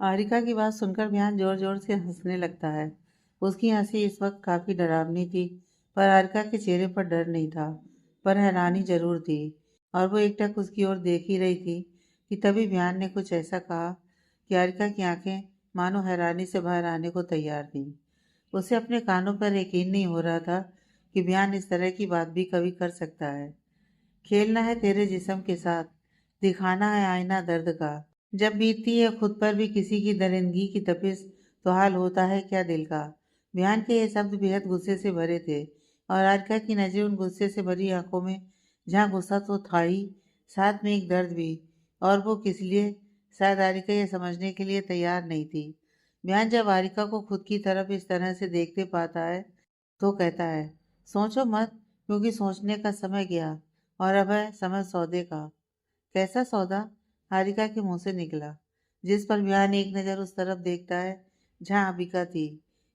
आरिका की बात सुनकर भियान जोर जोर से हंसने लगता है। उसकी हंसी इस वक्त काफी डरावनी थी, पर आरिका के चेहरे पर डर नहीं था, पर हैरानी जरूर थी। और वो एकटक उसकी ओर देख ही रही थी कि तभी भियान ने कुछ ऐसा कहा कि आरिका की आंखें मानो हैरानी से बाहर आने को तैयार थीं। उसे अपने कानों पर यकीन नहीं हो रहा था कि भियान इस तरह की बात भी कभी कर सकता है। खेलना है तेरे जिस्म के साथ, दिखाना है आईना दर्द का। जब बीतती है खुद पर भी किसी की दरिंदगी की तपिश, तो हाल होता है क्या दिल का। बयान के ये शब्द बेहद गुस्से से भरे थे, और आरिका की नजरें उन गुस्से से भरी आंखों में, जहाँ गुस्सा तो था ही, साथ में एक दर्द भी। और वो किस लिए, शायद आरिका ये समझने के लिए तैयार नहीं थी। बयान जब आरिका को खुद की तरफ इस तरह से देखते पाता है, तो कहता है, सोचो मत, क्योंकि सोचने का समय गया और अब है समय सौदे का। कैसा सौदा? हारिका के मुंह से निकला, जिस पर बयान एक नज़र उस तरफ देखता है जहां अबिका थी,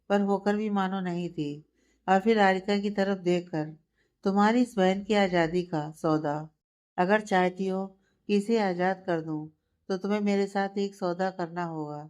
पर होकर भी मानो नहीं थी। और फिर हारिका की तरफ देखकर, तुम्हारी इस बहन की आज़ादी का सौदा। अगर चाहती हो कि इसे आज़ाद कर दूं, तो तुम्हें मेरे साथ एक सौदा करना होगा।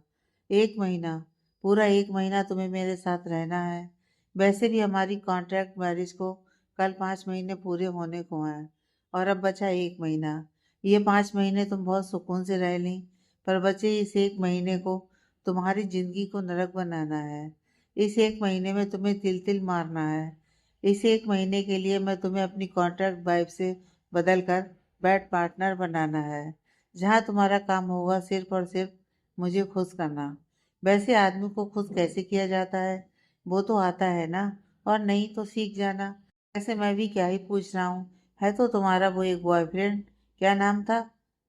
1 महीना, पूरा 1 महीना तुम्हें मेरे साथ रहना है। वैसे भी हमारी कॉन्ट्रैक्ट मैरिज को कल 5 महीने पूरे होने को हैं, और अब बचा 1 महीना। ये 5 महीने तुम बहुत सुकून से रह ली, पर बचे इस 1 महीने को तुम्हारी जिंदगी को नरक बनाना है। इस 1 महीने में तुम्हें तिल तिल मारना है। इस 1 महीने के लिए मैं तुम्हें अपनी कॉन्ट्रैक्ट वाइफ से बदल कर बेड पार्टनर बनाना है, जहाँ तुम्हारा काम होगा सिर्फ और सिर्फ मुझे खुश करना। वैसे आदमी को खुश कैसे किया जाता है, वो तो आता है ना, और नहीं तो सीख जाना। वैसे मैं भी क्या ही पूछ रहा हूँ, है तो तुम्हारा वो एक बॉयफ्रेंड, क्या नाम था?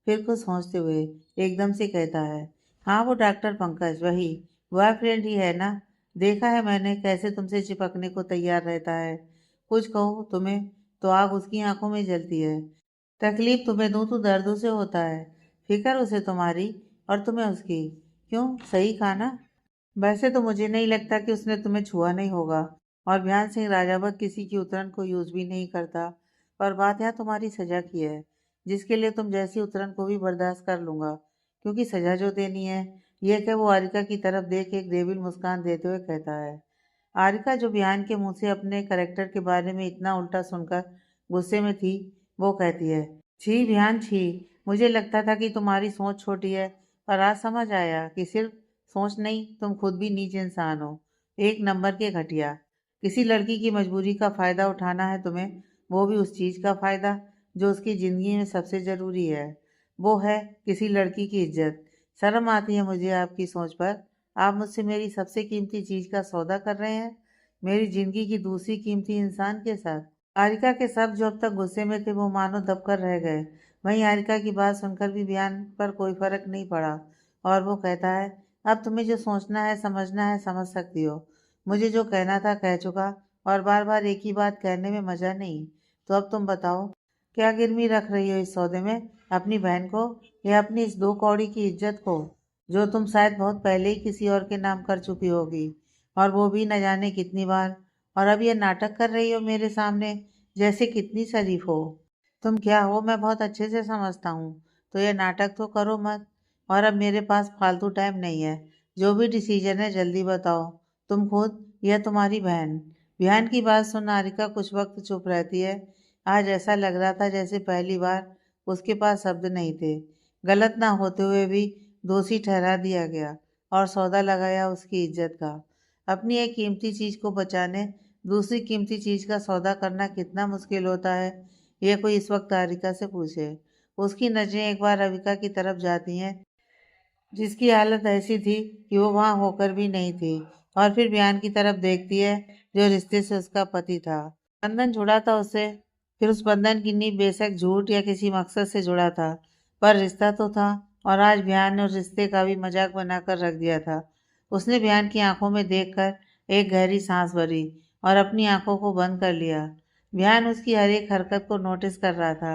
फिर कुछ सोचते हुए एकदम से कहता है, हाँ वो डॉक्टर पंकज, वही बॉयफ्रेंड ही है ना। देखा है मैंने कैसे तुमसे चिपकने को तैयार रहता है। कुछ कहो तुम्हें तो आग उसकी आंखों में जलती है। तकलीफ तुम्हें दूं तो दर्द उसे होता है, फिक्र उसे तुम्हारी और तुम्हें उसकी। क्यों, सही कहा ना? वैसे तो मुझे नहीं लगता कि उसने तुम्हें छुआ नहीं होगा, और ध्यान सिंह राजावत किसी की उतरन को यूज भी नहीं करता। पर बात यहाँ तुम्हारी सजा की है, जिसके लिए तुम जैसी उतरन को भी बर्दाश्त कर लूंगा, क्योंकि सजा जो देनी है। यह क्या, वो आरिका की तरफ देख एक देविल मुस्कान देते हुए कहता है। आरिका, जो बिहान के मुंह से अपने करेक्टर के बारे में इतना उल्टा सुनकर गुस्से में थी, वो कहती है, छी बिहान छी, मुझे लगता था कि तुम्हारी सोच छोटी है, पर आज समझ आया कि सिर्फ सोच नहीं, तुम खुद भी नीच इंसान हो, एक नंबर के घटिया। किसी लड़की की मजबूरी का फायदा उठाना है तुम्हें, वो भी उस चीज का फायदा जो उसकी जिंदगी में सबसे जरूरी है। वो है किसी लड़की की इज्जत। शर्म आती है मुझे आपकी सोच पर। आप मुझसे मेरी सबसे कीमती चीज का सौदा कर रहे हैं, मेरी जिंदगी की दूसरी कीमती इंसान के साथ। आरिका के शब्द जो अब तक गुस्से में थे, वो मानो दबकर रह गए। वहीं आरिका की बात सुनकर भी बयान पर कोई फर्क नहीं पड़ा, और वो कहता है, अब तुम्हें जो सोचना है समझना है समझ सकती हो। मुझे जो कहना था कह चुका, और बार बार एक ही बात कहने में मजा नहीं। तो अब तुम बताओ, क्या गिरवी रख रही हो इस सौदे में, अपनी बहन को या अपनी इस 2 कौड़ी की इज्जत को, जो तुम शायद बहुत पहले ही किसी और के नाम कर चुकी होगी, और वो भी न जाने कितनी बार। और अब ये नाटक कर रही हो मेरे सामने, जैसे कितनी शरीफ हो। तुम क्या हो मैं बहुत अच्छे से समझता हूँ, तो ये नाटक तो करो मत। और अब मेरे पास फालतू टाइम नहीं है, जो भी डिसीजन है जल्दी बताओ, तुम खुद या तुम्हारी बहन। बहन की बात सुन हारिका कुछ वक्त चुप रहती है। आज ऐसा लग रहा था जैसे पहली बार उसके पास शब्द नहीं थे। गलत ना होते हुए भी दोषी ठहरा दिया गया, और सौदा लगाया उसकी इज्जत का। अपनी एक कीमती चीज को बचाने दूसरी कीमती चीज का सौदा करना कितना मुश्किल होता है, यह कोई इस वक्त हारिका से पूछे। उसकी नजरें एक बार अविका की तरफ जाती हैं, जिसकी हालत ऐसी थी कि वो वहां होकर भी नहीं थी, और फिर बयान की तरफ देखती है, जो रिश्ते से उसका पति था। बंधन जुड़ा था उससे, फिर उस बंधन की नींव बेशक झूठ या किसी मकसद से जुड़ा था, पर रिश्ता तो था। और आज बयान ने उस रिश्ते का भी मजाक बनाकर रख दिया था। उसने बयान की आंखों में देखकर एक गहरी सांस भरी, और अपनी आंखों को बंद कर लिया। बयान उसकी हर एक हरकत को नोटिस कर रहा था।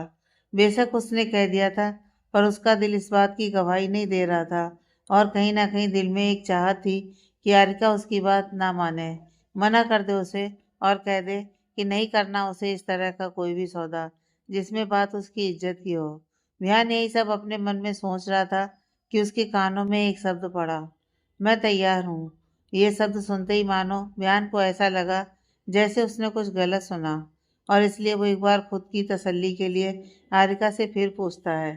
बेशक उसने कह दिया था, पर उसका दिल इस बात की गवाही नहीं दे रहा था, और कहीं ना कहीं दिल में एक चाहत थी कि हारिका उसकी बात ना माने, मना कर दे उसे, और कह दे कि नहीं करना उसे इस तरह का कोई भी सौदा जिसमें बात उसकी इज्जत की हो। विहान यही सब अपने मन में सोच रहा था कि उसके कानों में एक शब्द पड़ा, मैं तैयार हूँ। ये शब्द सुनते ही मानो बयान को ऐसा लगा जैसे उसने कुछ गलत सुना, और इसलिए वो एक बार खुद की तसल्ली के लिए आरिका से फिर पूछता है,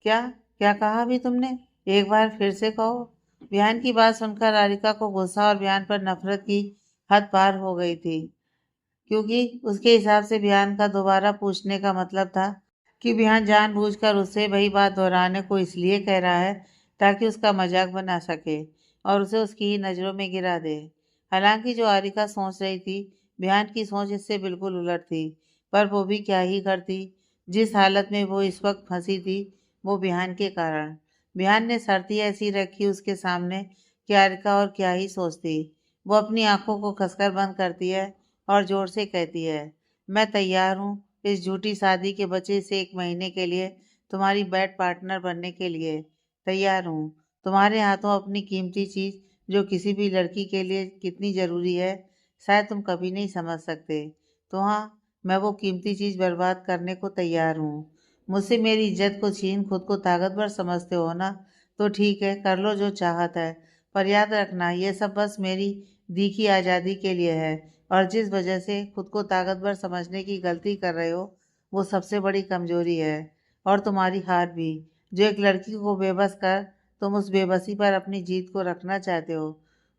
क्या क्या कहा अभी तुमने? एक बार फिर से कहो। बयान की बात सुनकर आरिका को गुस्सा और बयान पर नफरत की हद पार हो गई थी, क्योंकि उसके हिसाब से बयान का दोबारा पूछने का मतलब था कि बयान जानबूझकर उससे वही बात दोहराने को इसलिए कह रहा है ताकि उसका मजाक बना सके और उसे उसकी ही नज़रों में गिरा दे। हालांकि जो आरिका सोच रही थी, बयान की सोच इससे बिल्कुल उलट थी, पर वो भी क्या ही करती। जिस हालत में वो इस वक्त फंसी थी, वो बयान के कारण। बयान ने शर्त ही ऐसी रखी उसके सामने कि आरिका और क्या ही सोचती। वो अपनी आंखों को कसकर बंद करती है और जोर से कहती है, मैं तैयार हूँ इस झूठी शादी के बचे से 1 महीने के लिए तुम्हारी बेड पार्टनर बनने के लिए। तैयार हूँ। तुम्हारे हाथों अपनी कीमती चीज़, जो किसी भी लड़की के लिए कितनी ज़रूरी है, शायद तुम कभी नहीं समझ सकते। तो हाँ, मैं वो कीमती चीज़ बर्बाद करने को तैयार हूँ। मुझसे मेरी इज्जत को छीन खुद को ताकतवर समझते हो ना? तो ठीक है, कर लो जो चाहत है, पर याद रखना ये सब बस मेरी दी की आज़ादी के लिए है, और जिस वजह से खुद को ताकतवर समझने की गलती कर रहे हो, वो सबसे बड़ी कमजोरी है। और तुम्हारी हार भी, जो एक लड़की को बेबस कर तुम उस बेबसी पर अपनी जीत को रखना चाहते हो।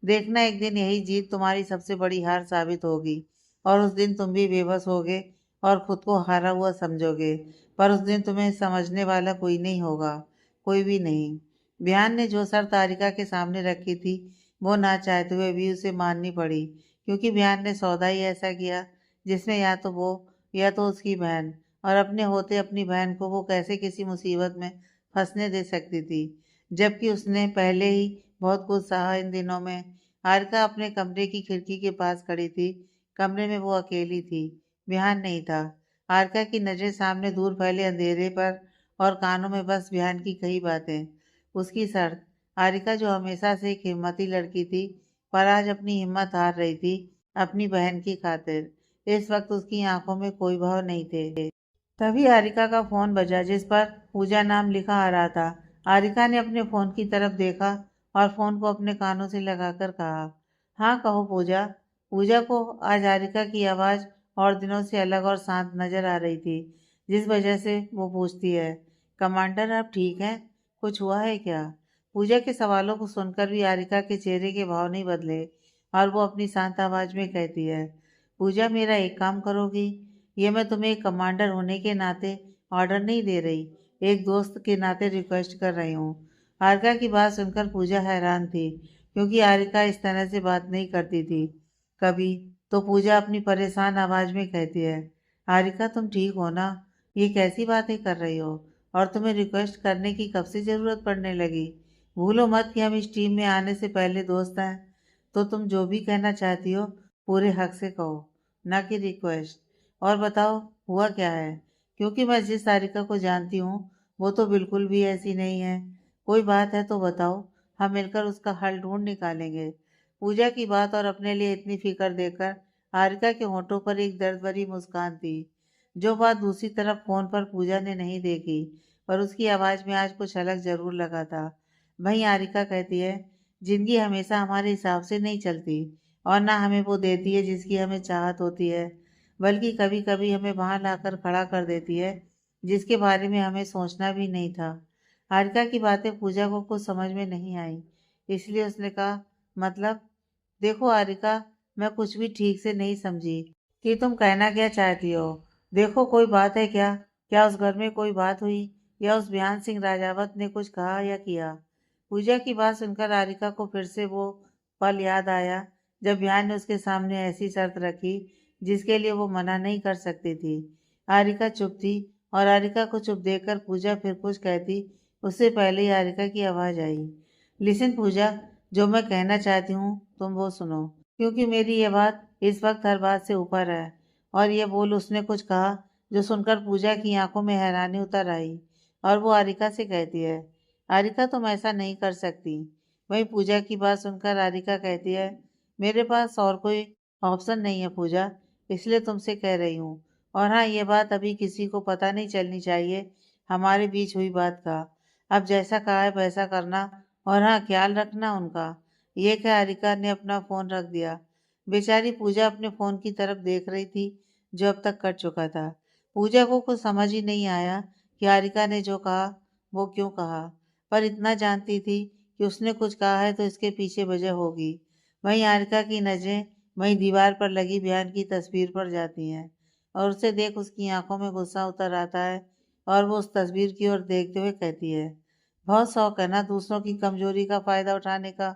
देखना, एक दिन यही जीत तुम्हारी सबसे बड़ी हार साबित होगी, और उस दिन तुम भी बेबस होगे और खुद को हारा हुआ समझोगे। पर उस दिन तुम्हें समझने वाला कोई नहीं होगा, कोई भी नहीं। बयान ने जो शर्त तारिका के सामने रखी थी, वो ना चाहते हुए भी उसे माननी पड़ी, क्योंकि बयान ने सौदा ही ऐसा किया जिसमें या तो वो या तो उसकी बहन, और अपने होते अपनी बहन को वो कैसे किसी मुसीबत में फंसने दे सकती थी। जबकि उसने पहले ही बहुत कुछ सहा इन दिनों में। हारिका अपने कमरे की खिड़की के पास खड़ी थी। कमरे में वो अकेली थी, बयान नहीं था। हारिका की नज़र सामने दूर फैले अंधेरे पर, और कानों में बस बयान की कई बातें। उसकी शर्त। हारिका जो हमेशा से एक हिम्मती लड़की थी, पर आज अपनी हिम्मत हार रही थी अपनी बहन की खातिर। इस वक्त उसकी आंखों में कोई भाव नहीं थे। तभी हारिका का फोन बजा, जिस पर पूजा नाम लिखा आ रहा था। हारिका ने अपने फोन की तरफ देखा और फोन को अपने कानों से लगाकर कहा, हाँ कहो पूजा। पूजा को आज हारिका की आवाज़ और दिनों से अलग और शांत नजर आ रही थी, जिस वजह से वो पूछती है, कमांडर आप ठीक हैं? कुछ हुआ है क्या? पूजा के सवालों को सुनकर भी हारिका के चेहरे के भाव नहीं बदले, और वो अपनी शांत आवाज में कहती है, पूजा मेरा एक काम करोगी? ये मैं तुम्हें एक कमांडर होने के नाते ऑर्डर नहीं दे रही, एक दोस्त के नाते रिक्वेस्ट कर रही हूँ। हारिका की बात सुनकर पूजा हैरान थी, क्योंकि हारिका इस तरह से बात नहीं करती थी कभी। तो पूजा अपनी परेशान आवाज में कहती है, हारिका तुम ठीक हो ना? ये कैसी बातें कर रही हो? और तुम्हें रिक्वेस्ट करने की कब से ज़रूरत पड़ने लगी? भूलो मत कि हम इस टीम में आने से पहले दोस्त हैं। तो तुम जो भी कहना चाहती हो पूरे हक से कहो, ना कि रिक्वेस्ट। और बताओ, हुआ क्या है? क्योंकि मैं जिस तारिका को जानती हूँ, वो तो बिल्कुल भी ऐसी नहीं है। कोई बात है तो बताओ, हम मिलकर उसका हल ढूंढ निकालेंगे। पूजा की बात और अपने लिए इतनी फिक्र देखकर हारिका के होठों पर एक दर्द भरी मुस्कान थी। जो बात दूसरी तरफ फोन पर पूजा ने नहीं देखी, पर उसकी आवाज में आज कुछ अलग जरूर लगा था। वहीं हारिका कहती है, जिंदगी हमेशा हमारे हिसाब से नहीं चलती, और ना हमें वो देती है जिसकी हमें चाहत होती है, बल्कि कभी कभी हमें वहां लाकर खड़ा कर देती है जिसके बारे में हमें सोचना भी नहीं था। हारिका की बातें पूजा को कुछ समझ में नहीं आई, इसलिए उसने कहा, मतलब? देखो हारिका, मैं कुछ भी ठीक से नहीं समझी कि तुम कहना क्या चाहती हो। देखो, कोई बात है क्या? क्या उस घर में कोई बात हुई, या उस बयान सिंह राजावत ने कुछ कहा या किया? पूजा की बात सुनकर हारिका को फिर से वो पल याद आया जब बयान ने उसके सामने ऐसी शर्त रखी जिसके लिए वो मना नहीं कर सकती थी। हारिका चुप थी, और हारिका को चुप देखकर पूजा फिर कुछ कहती, उससे पहले ही हारिका की आवाज आई, लिसन पूजा, जो मैं कहना चाहती हूँ तुम वो सुनो, क्योंकि मेरी ये बात इस वक्त हर बात से ऊपर है। और ये बोल उसने कुछ कहा, जो सुनकर पूजा की आंखों में हैरानी उतर आई, और वो हारिका से कहती है, हारिका तुम ऐसा नहीं कर सकती। वहीं पूजा की बात सुनकर हारिका कहती है, मेरे पास और कोई ऑप्शन नहीं है पूजा, इसलिए तुमसे कह रही हूँ। और हाँ, ये बात अभी किसी को पता नहीं चलनी चाहिए, हमारे बीच हुई बात का। अब जैसा कहा है वैसा करना, और हाँ, ख्याल रखना उनका। ये कह हारिका ने अपना फोन रख दिया। बेचारी पूजा अपने फोन की तरफ देख रही थी, जो अब तक कट चुका था। पूजा को कुछ समझ ही नहीं आया कि हारिका ने जो कहा वो क्यों कहा, पर इतना जानती थी कि उसने कुछ कहा है तो इसके पीछे वजह होगी। वहीं हारिका की नजरें वहीं दीवार पर लगी बयान की तस्वीर पर जाती हैं, और उसे देख उसकी आंखों में गुस्सा उतर आता है, और वो उस तस्वीर की ओर देखते हुए कहती है, बहुत शौक है ना दूसरों की कमजोरी का फायदा उठाने का।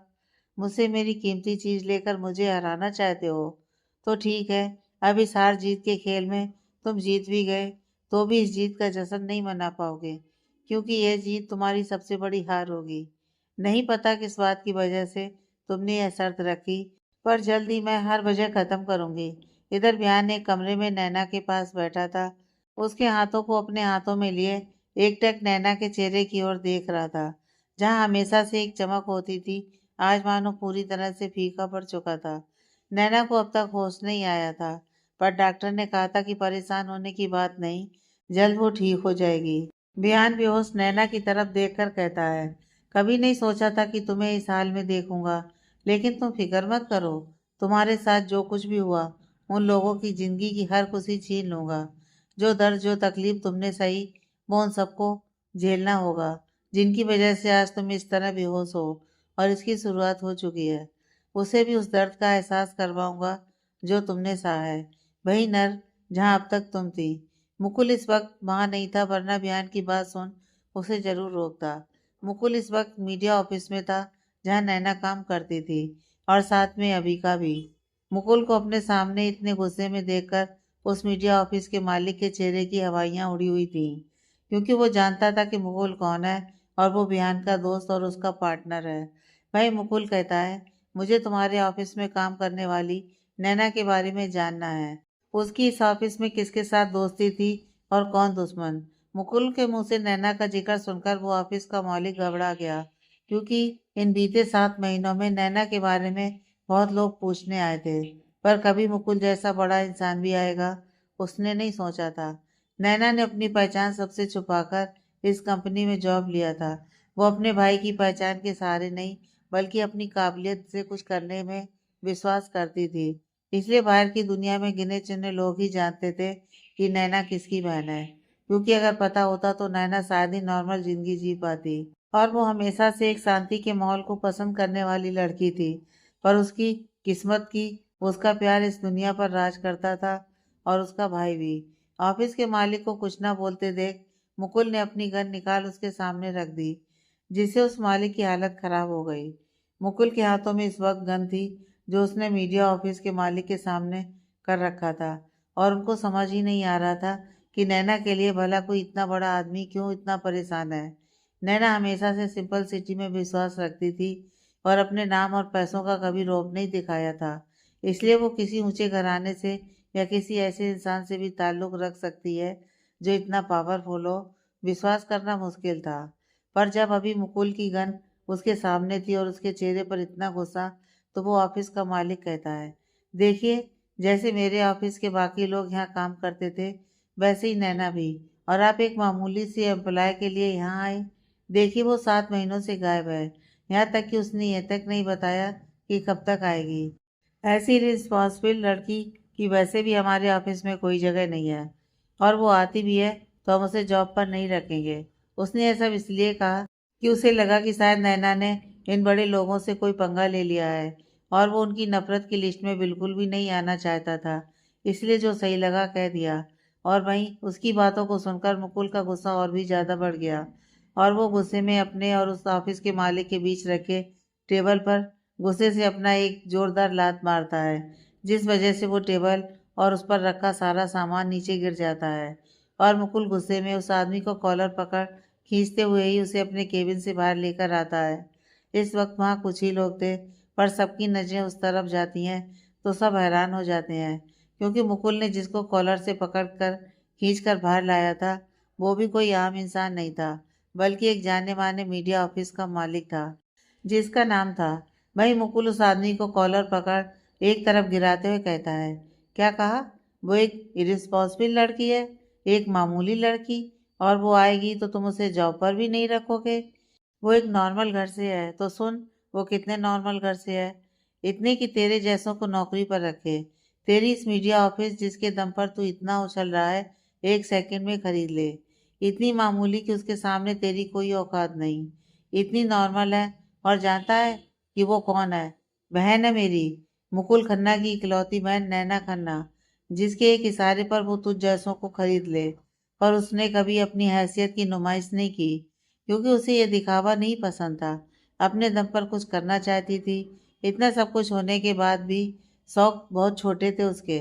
मुझसे मेरी कीमती चीज लेकर मुझे हराना चाहते हो, तो ठीक है। अब इस हार जीत के खेल में तुम जीत भी गए तो भी इस जीत का जश्न नहीं मना पाओगे, क्योंकि यह जीत तुम्हारी सबसे बड़ी हार होगी। नहीं पता किस बात की वजह से तुमने यह शर्त रखी, पर जल्द ही मैं हर वजह खत्म करूंगी। इधर बिहान एक कमरे में नैना के पास बैठा था। उसके हाथों को अपने हाथों में लिए एकटक नैना के चेहरे की ओर देख रहा था, जहां हमेशा से एक चमक होती थी, आज मानो पूरी तरह से फीका पड़ चुका था। नैना को अब तक होश नहीं आया था, पर डॉक्टर ने कहा था कि परेशान होने की बात नहीं, जल्द वो ठीक हो जाएगी। बिहान बेहोश नैना की तरफ देखकर कहता है, कभी नहीं सोचा था कि तुम्हें इस हाल में देखूंगा, लेकिन तुम फिक्र मत करो। तुम्हारे साथ जो कुछ भी हुआ, उन लोगों की जिंदगी की हर खुशी छीन लूंगा। जो दर्द जो तकलीफ तुमने सही, वो उन सबको झेलना होगा, जिनकी वजह से आज तुम इस तरह बेहोश हो, और इसकी शुरुआत हो चुकी है। उसे भी उस दर्द का एहसास करवाऊंगा जो तुमने सहा है, वही नर जहां अब तक तुम थी। मुकुल इस वक्त वहां नहीं था, वरना बयान की बात सुन उसे जरूर रोकता। मुकुल इस वक्त मीडिया ऑफिस में था, जहां नैना काम करती थी, और साथ में अबिका भी। मुकुल को अपने सामने इतने गुस्से में देखकर उस मीडिया ऑफिस के मालिक के चेहरे की हवाइयां उड़ी हुई थीं, क्योंकि वो जानता था कि मुकुल कौन है, और वो बिहान का दोस्त और उसका पार्टनर है। भाई मुकुल कहता है, मुझे तुम्हारे ऑफिस में काम करने वाली नैना के बारे में जानना है। उसकी इस ऑफिस में किसके साथ दोस्ती थी और कौन दुश्मन। मुकुल के मुंह से नैना का जिक्र सुनकर वो ऑफिस का मालिक घबरा गया, क्योंकि इन बीते 7 महीनों में नैना के बारे में बहुत लोग पूछने आए थे, पर कभी मुकुल जैसा बड़ा इंसान भी आएगा उसने नहीं सोचा था। नैना ने अपनी पहचान सबसे छुपाकर इस कंपनी में जॉब लिया था। वो अपने भाई की पहचान के सहारे नहीं, बल्कि अपनी काबिलियत से कुछ करने में विश्वास करती थी। इसलिए बाहर की दुनिया में गिने चुने लोग ही जानते थे कि नैना किसकी बहन है, क्योंकि अगर पता होता तो नैना शायद ही नॉर्मल जिंदगी जी पाती। और वो हमेशा से एक शांति के माहौल को पसंद करने वाली लड़की थी, पर उसकी किस्मत की उसका प्यार इस दुनिया पर राज करता था, और उसका भाई भी। ऑफिस के मालिक को कुछ ना बोलते देख मुकुल ने अपनी गन निकाल उसके सामने रख दी, जिससे उस मालिक की हालत खराब हो गई। मुकुल के हाथों में इस वक्त गन थी, जो उसने मीडिया ऑफिस के मालिक के सामने कर रखा था, और उनको समझ ही नहीं आ रहा था कि नैना के लिए भला कोई इतना बड़ा आदमी क्यों इतना परेशान है। नैना हमेशा से सिंपल सिटी में विश्वास रखती थी, और अपने नाम और पैसों का कभी रौब नहीं दिखाया था। इसलिए वो किसी ऊंचे घराने से या किसी ऐसे इंसान से भी ताल्लुक रख सकती है जो इतना पावरफुल हो। विश्वास करना मुश्किल था, पर जब अभी मुकुल की गन उसके सामने थी और उसके चेहरे पर इतना गुस्सा, तो वो ऑफिस का मालिक कहता है, देखिए, जैसे मेरे ऑफिस के बाकी लोग यहाँ काम करते थे, वैसे ही नैना भी। और आप एक मामूली सी एम्प्लॉय के लिए यहाँ आए। देखिए, वो 7 महीनों से गायब है, यहाँ तक कि उसने यह तक नहीं बताया कि कब तक आएगी। ऐसी रिस्पॉन्सिबल लड़की की वैसे भी हमारे ऑफिस में कोई जगह नहीं है, और वो आती भी है तो हम उसे जॉब पर नहीं रखेंगे। उसने यह सब इसलिए कहा कि उसे लगा कि शायद नैना ने इन बड़े लोगों से कोई पंगा ले लिया है, और वो उनकी नफरत की लिस्ट में बिल्कुल भी नहीं आना चाहता था। इसलिए जो सही लगा कह दिया। और वहीं उसकी बातों को सुनकर मुकुल का गुस्सा और भी ज़्यादा बढ़ गया, और वो गुस्से में अपने और उस ऑफिस के मालिक के बीच रखे टेबल पर गुस्से से अपना एक जोरदार लात मारता है, जिस वजह से वो टेबल और उस पर रखा सारा सामान नीचे गिर जाता है। और मुकुल गुस्से में उस आदमी को कॉलर पकड़ खींचते हुए ही उसे अपने केबिन से बाहर लेकर आता है। इस वक्त वहाँ कुछ ही लोग थे, पर सबकी नजरें उस तरफ जाती हैं तो सब हैरान हो जाते हैं, क्योंकि मुकुल ने जिसको कॉलर से पकड़ कर खींच कर बाहर लाया था, वो भी कोई आम इंसान नहीं था, बल्कि एक जाने माने मीडिया ऑफिस का मालिक था, जिसका नाम था। वही मुकुल उस आदमी को कॉलर पकड़ एक तरफ गिराते हुए कहता है, क्या कहा? वो एक इरिस्पॉन्सिबल लड़की है, एक मामूली लड़की? और वो आएगी तो तुम उसे जॉब पर भी नहीं रखोगे। वो एक नॉर्मल घर से है, तो सुन वो कितने नॉर्मल घर से है। इतने कि तेरे जैसों को नौकरी पर रखे। तेरी इस मीडिया ऑफिस जिसके दम पर तू इतना उछल रहा है, एक सेकंड में खरीद ले। इतनी मामूली कि उसके सामने तेरी कोई औकात नहीं। इतनी नॉर्मल है। और जानता है कि वो कौन है? बहन है मेरी, मुकुल खन्ना की इकलौती बहन नैना खन्ना, जिसके एक इशारे पर वो तुझ जैसों को खरीद ले। पर उसने कभी अपनी हैसियत की नुमाइश नहीं की, क्योंकि उसे ये दिखावा नहीं पसंद था। अपने दम पर कुछ करना चाहती थी। इतना सब कुछ होने के बाद भी शौक बहुत छोटे थे उसके।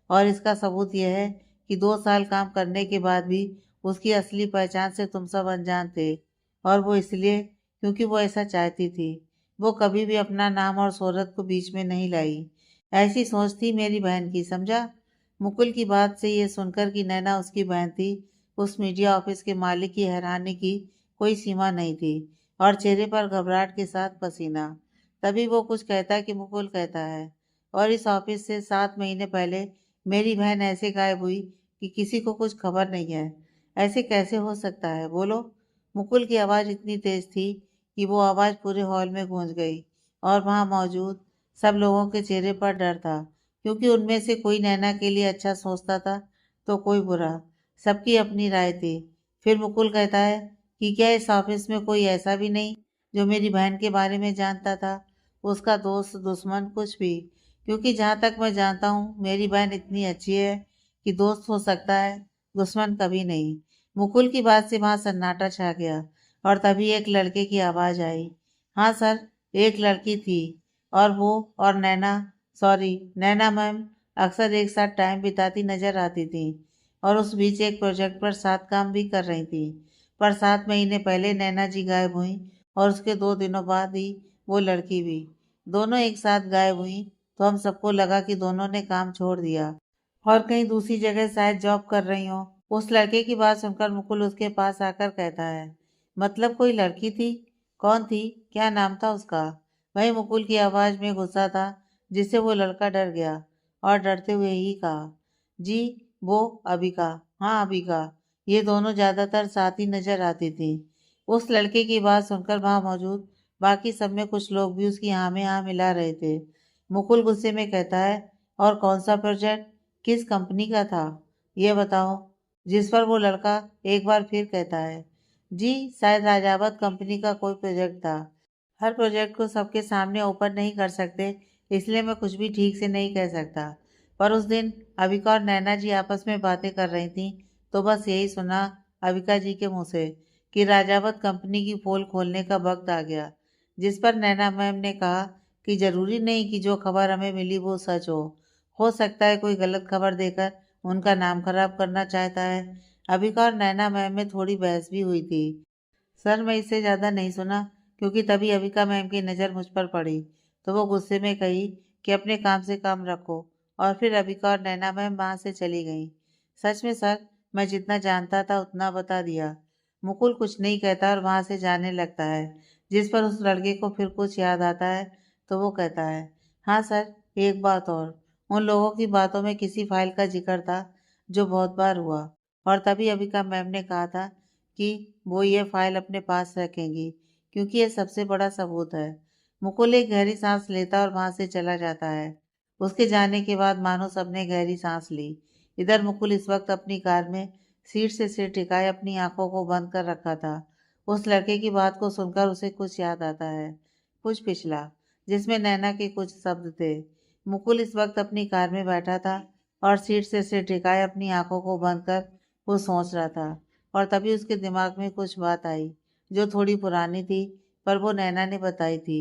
और इसका सबूत यह है कि 2 साल काम करने के बाद भी उसकी असली पहचान से तुम सब अनजान थे। और वो इसलिए क्योंकि वो ऐसा चाहती थी। वो कभी भी अपना नाम और शोहरत को बीच में नहीं लाई। ऐसी सोच थी मेरी बहन की, समझा। मुकुल की बात से ये सुनकर कि नैना उसकी बहन थी, उस मीडिया ऑफिस के मालिक की हैरानी की कोई सीमा नहीं थी, और चेहरे पर घबराहट के साथ पसीना। तभी वो कुछ कहता है कि मुकुल कहता है, और इस ऑफिस से 7 महीने पहले मेरी बहन ऐसे गायब हुई कि किसी को कुछ खबर नहीं है। ऐसे कैसे हो सकता है, बोलो। मुकुल की आवाज़ इतनी तेज थी कि वो आवाज़ पूरे हॉल में गूंज गई, और वहां मौजूद सब लोगों के चेहरे पर डर था, क्योंकि उनमें से कोई नैना के लिए अच्छा सोचता था तो कोई बुरा। सबकी अपनी राय थी। फिर मुकुल कहता है कि क्या इस ऑफिस में कोई ऐसा भी नहीं जो मेरी बहन के बारे में जानता था? उसका दोस्त, दुश्मन, कुछ भी। क्योंकि जहाँ तक मैं जानता हूँ मेरी बहन इतनी अच्छी है कि दोस्त हो सकता है, दुश्मन कभी नहीं। मुकुल की बात से वहां सन्नाटा छा गया, और तभी एक लड़के की आवाज आई। हाँ सर, एक लड़की थी। और वो और नैना, सॉरी, नैना मैम अक्सर एक साथ टाइम बिताती नजर आती थी, और उस बीच एक प्रोजेक्ट पर साथ काम भी कर रही थी। पर 7 महीने पहले नैना जी गायब हुई, और उसके 2 दिनों बाद ही वो लड़की भी। दोनों एक साथ गायब हुई, तो हम सबको लगा कि दोनों ने काम छोड़ दिया और कहीं दूसरी जगह शायद जॉब कर रही हो। उस लड़के की बात सुनकर मुकुल उसके पास आकर कहता है, मतलब कोई लड़की थी? कौन थी? क्या नाम था उसका? वही मुकुल की आवाज में गुस्सा था, जिससे वो लड़का डर गया, और डरते हुए ही कहा, जी, वो अबिका। हाँ, अबिका। ये दोनों ज्यादातर साथ ही नजर आती थी। उस लड़के की बात सुनकर वहां मौजूद बाकी सब में कुछ लोग भी उसकी हाँ में हाँ मिला रहे थे। मुकुल गुस्से में कहता है, और कौन सा प्रोजेक्ट? किस कंपनी का था? ये बताओ। जिस पर वो लड़का एक बार फिर कहता है, जी, शायद राजावत कंपनी का कोई प्रोजेक्ट था। हर प्रोजेक्ट को सबके सामने ओपन नहीं कर सकते, इसलिए मैं कुछ भी ठीक से नहीं कह सकता। पर उस दिन अविका और नैना जी आपस में बातें कर रही थी, तो बस यही सुना अविका जी के मुंह से कि राजावत कंपनी की पोल खोलने का वक्त आ गया। जिस पर नैना मैम ने कहा कि जरूरी नहीं कि जो खबर हमें मिली वो सच हो सकता है कोई गलत खबर देकर उनका नाम खराब करना चाहता है। अभिका और नैना मैम में थोड़ी बहस भी हुई थी। सर, मैं इससे ज़्यादा नहीं सुना, क्योंकि तभी अविका मैम की नज़र मुझ पर पड़ी, तो वो गुस्से में कही कि अपने काम से काम रखो। और फिर अविका और नैना मैम वहाँ से चली गईं। सच में सर, मैं जितना जानता था उतना बता दिया। मुकुल कुछ नहीं कहता और वहाँ से जाने लगता है। जिस पर उस लड़के को फिर कुछ याद आता है, तो वो कहता है, हाँ सर, एक बात और। उन लोगों की बातों में किसी फाइल का जिक्र था जो बहुत बार हुआ, और तभी अविका मैम ने कहा था कि वो ये फाइल अपने पास रखेंगी, क्योंकि ये सबसे बड़ा सबूत है। मुकुल एक गहरी सांस लेता और वहां से चला जाता है। उसके जाने के बाद मानो सबने गहरी सांस ली। इधर मुकुल इस वक्त अपनी कार में सीट से सिर टिकाए अपनी आंखों को बंद कर रखा था। उस लड़के की बात को सुनकर उसे कुछ याद आता है, कुछ पिछला, जिसमें नैना के कुछ शब्द थे। मुकुल इस वक्त अपनी कार में बैठा था, और सीट से सिर टिकाए अपनी आंखों को बंद कर वो सोच रहा था। और तभी उसके दिमाग में कुछ बात आई, जो थोड़ी पुरानी थी, पर वो नैना ने बताई थी।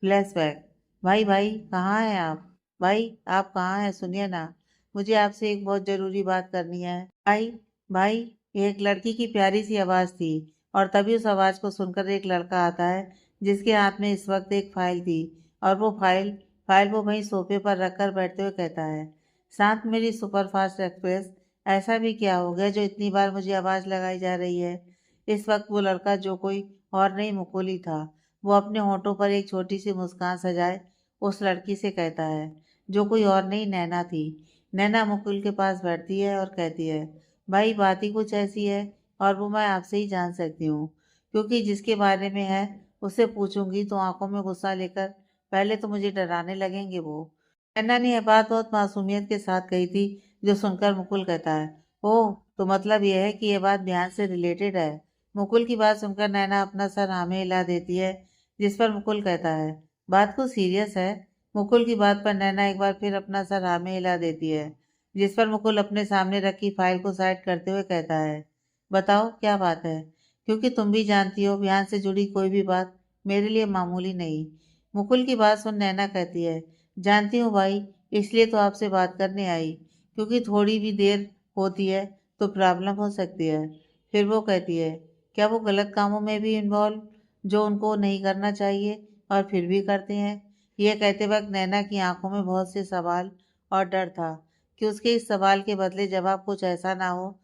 फ्लैशबैक। भाई भाई, कहाँ हैं आप? भाई, आप कहाँ हैं? सुनिए ना, मुझे आपसे एक बहुत जरूरी बात करनी है। भाई, भाई। एक लड़की की प्यारी सी आवाज थी, और तभी उस आवाज को सुनकर एक लड़का आता है, जिसके हाथ में इस वक्त एक फाइल थी। और वो फाइल फाइल वो वहीं सोफे पर रखकर बैठते हुए कहता है, शांत मेरी सुपरफास्ट एक्सप्रेस, ऐसा भी क्या हो गया जो इतनी बार मुझे आवाज लगाई जा रही है? इस वक्त वो लड़का जो कोई और नहीं मुकुल ही था। वो अपने होठों पर एक छोटी सी मुस्कान सजाए उस लड़की से कहता है, जो कोई और नहीं, नैना थी। नैना मुकुल के पास बैठती है और कहती है, भाई, बात ही कुछ ऐसी है और वो मैं आपसे ही जान सकती हूँ, क्योंकि जिसके बारे में है उससे पूछूंगी तो आंखों में गुस्सा लेकर पहले तो मुझे डराने लगेंगे वो। नैना ने यह बात बहुत मासूमियत के साथ कही थी, जो सुनकर मुकुल कहता है, ओह, तो मतलब यह है कि यह बात ध्यान से रिलेटेड है। मुकुल की बात सुनकर नैना अपना सर हाँ में हिला देती है, जिस पर मुकुल कहता है, बात कुछ सीरियस है। मुकुल की बात पर नैना एक बार फिर अपना सर हाँ में हिला देती है, जिस पर मुकुल अपने सामने रखी फाइल को साइड करते हुए कहता है, बताओ क्या बात है, क्योंकि तुम भी जानती हो बयान से जुड़ी कोई भी बात मेरे लिए मामूली नहीं। मुकुल की बात सुन नैना कहती है, जानती हूँ भाई, इसलिए तो आपसे बात करने आई, क्योंकि थोड़ी भी देर होती है तो प्रॉब्लम हो सकती है। फिर वो कहती है, क्या वो गलत कामों में भी इन्वॉल्व, जो उनको नहीं करना चाहिए और फिर भी करते हैं। यह कहते वक्त नैना की आंखों में बहुत से सवाल और डर था कि उसके इस सवाल के बदले जवाब कुछ ऐसा ना हो,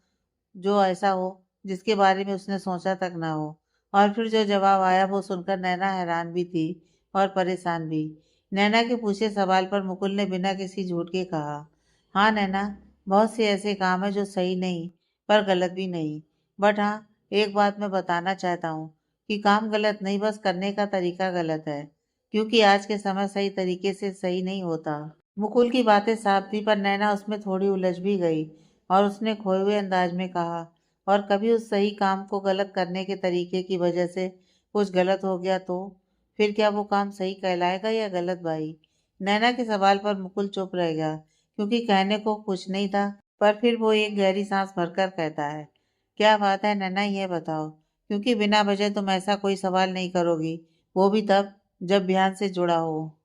जो ऐसा हो जिसके बारे में उसने सोचा तक ना हो। और फिर जो जवाब आया वो सुनकर नैना हैरान भी थी और परेशान भी। नैना के पूछे सवाल पर मुकुल ने बिना किसी झूठ के कहा, हाँ नैना, बहुत से ऐसे काम है जो सही नहीं पर गलत भी नहीं। बट हाँ, एक बात मैं बताना चाहता हूँ कि काम गलत नहीं, बस करने का तरीका गलत है, क्योंकि आज के समय सही तरीके से सही नहीं होता। मुकुल की बातें साफ थी पर नैना उसमें थोड़ी उलझ भी गई और उसने खोए हुए अंदाज में कहा, और कभी उस सही काम को गलत करने के तरीके की वजह से कुछ गलत हो गया तो फिर क्या वो काम सही कहलाएगा या गलत भाई। नैना के सवाल पर मुकुल चुप रह गया, क्योंकि कहने को कुछ नहीं था। पर फिर वो एक गहरी सांस भरकर कहता है, क्या बात है नैना, ये बताओ, क्योंकि बिना वजह तुम ऐसा कोई सवाल नहीं करोगी, वो भी तब जब ध्यान से जुड़ा हो।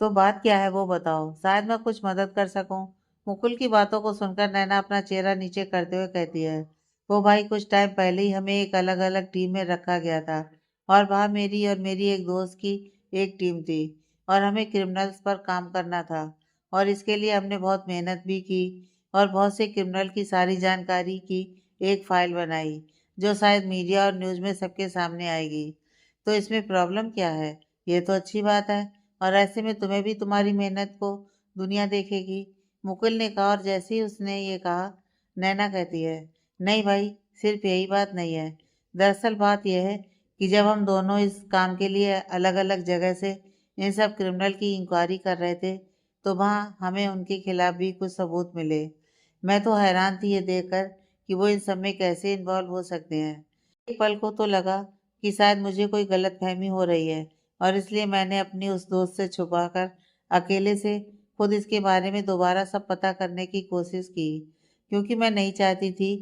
तो बात क्या है वो बताओ, शायद मैं कुछ मदद कर सकूं। मुकुल की बातों को सुनकर नैना अपना चेहरा नीचे करते हुए कहती है, वो भाई, कुछ टाइम पहले ही हमें एक अलग अलग टीम में रखा गया था, और वहाँ मेरी और मेरी एक दोस्त की एक टीम थी, और हमें क्रिमिनल्स पर काम करना था, और इसके लिए हमने बहुत मेहनत भी की और बहुत से क्रिमिनल की सारी जानकारी की एक फाइल बनाई, जो शायद मीडिया और न्यूज़ में सबके सामने आएगी। तो इसमें प्रॉब्लम क्या है, ये तो अच्छी बात है, और ऐसे में तुम्हें भी तुम्हारी मेहनत को दुनिया देखेगी। मुकुल ने कहा, और जैसे ही उसने ये कहा, नैना कहती है, नहीं भाई, सिर्फ यही बात नहीं है। दरअसल बात यह है कि जब हम दोनों इस काम के लिए अलग अलग जगह से इन सब क्रिमिनल की इंक्वायरी कर रहे थे, तो वहाँ हमें उनके खिलाफ भी कुछ सबूत मिले। मैं तो हैरान थी ये देखकर कि वो इन सब में कैसे इन्वॉल्व हो सकते हैं। एक पल को तो लगा कि शायद मुझे कोई गलतफहमी हो रही है, और इसलिए मैंने अपनी उस दोस्त से छुपाकर अकेले से खुद इसके बारे में दोबारा सब पता करने की कोशिश की, क्योंकि मैं नहीं चाहती थी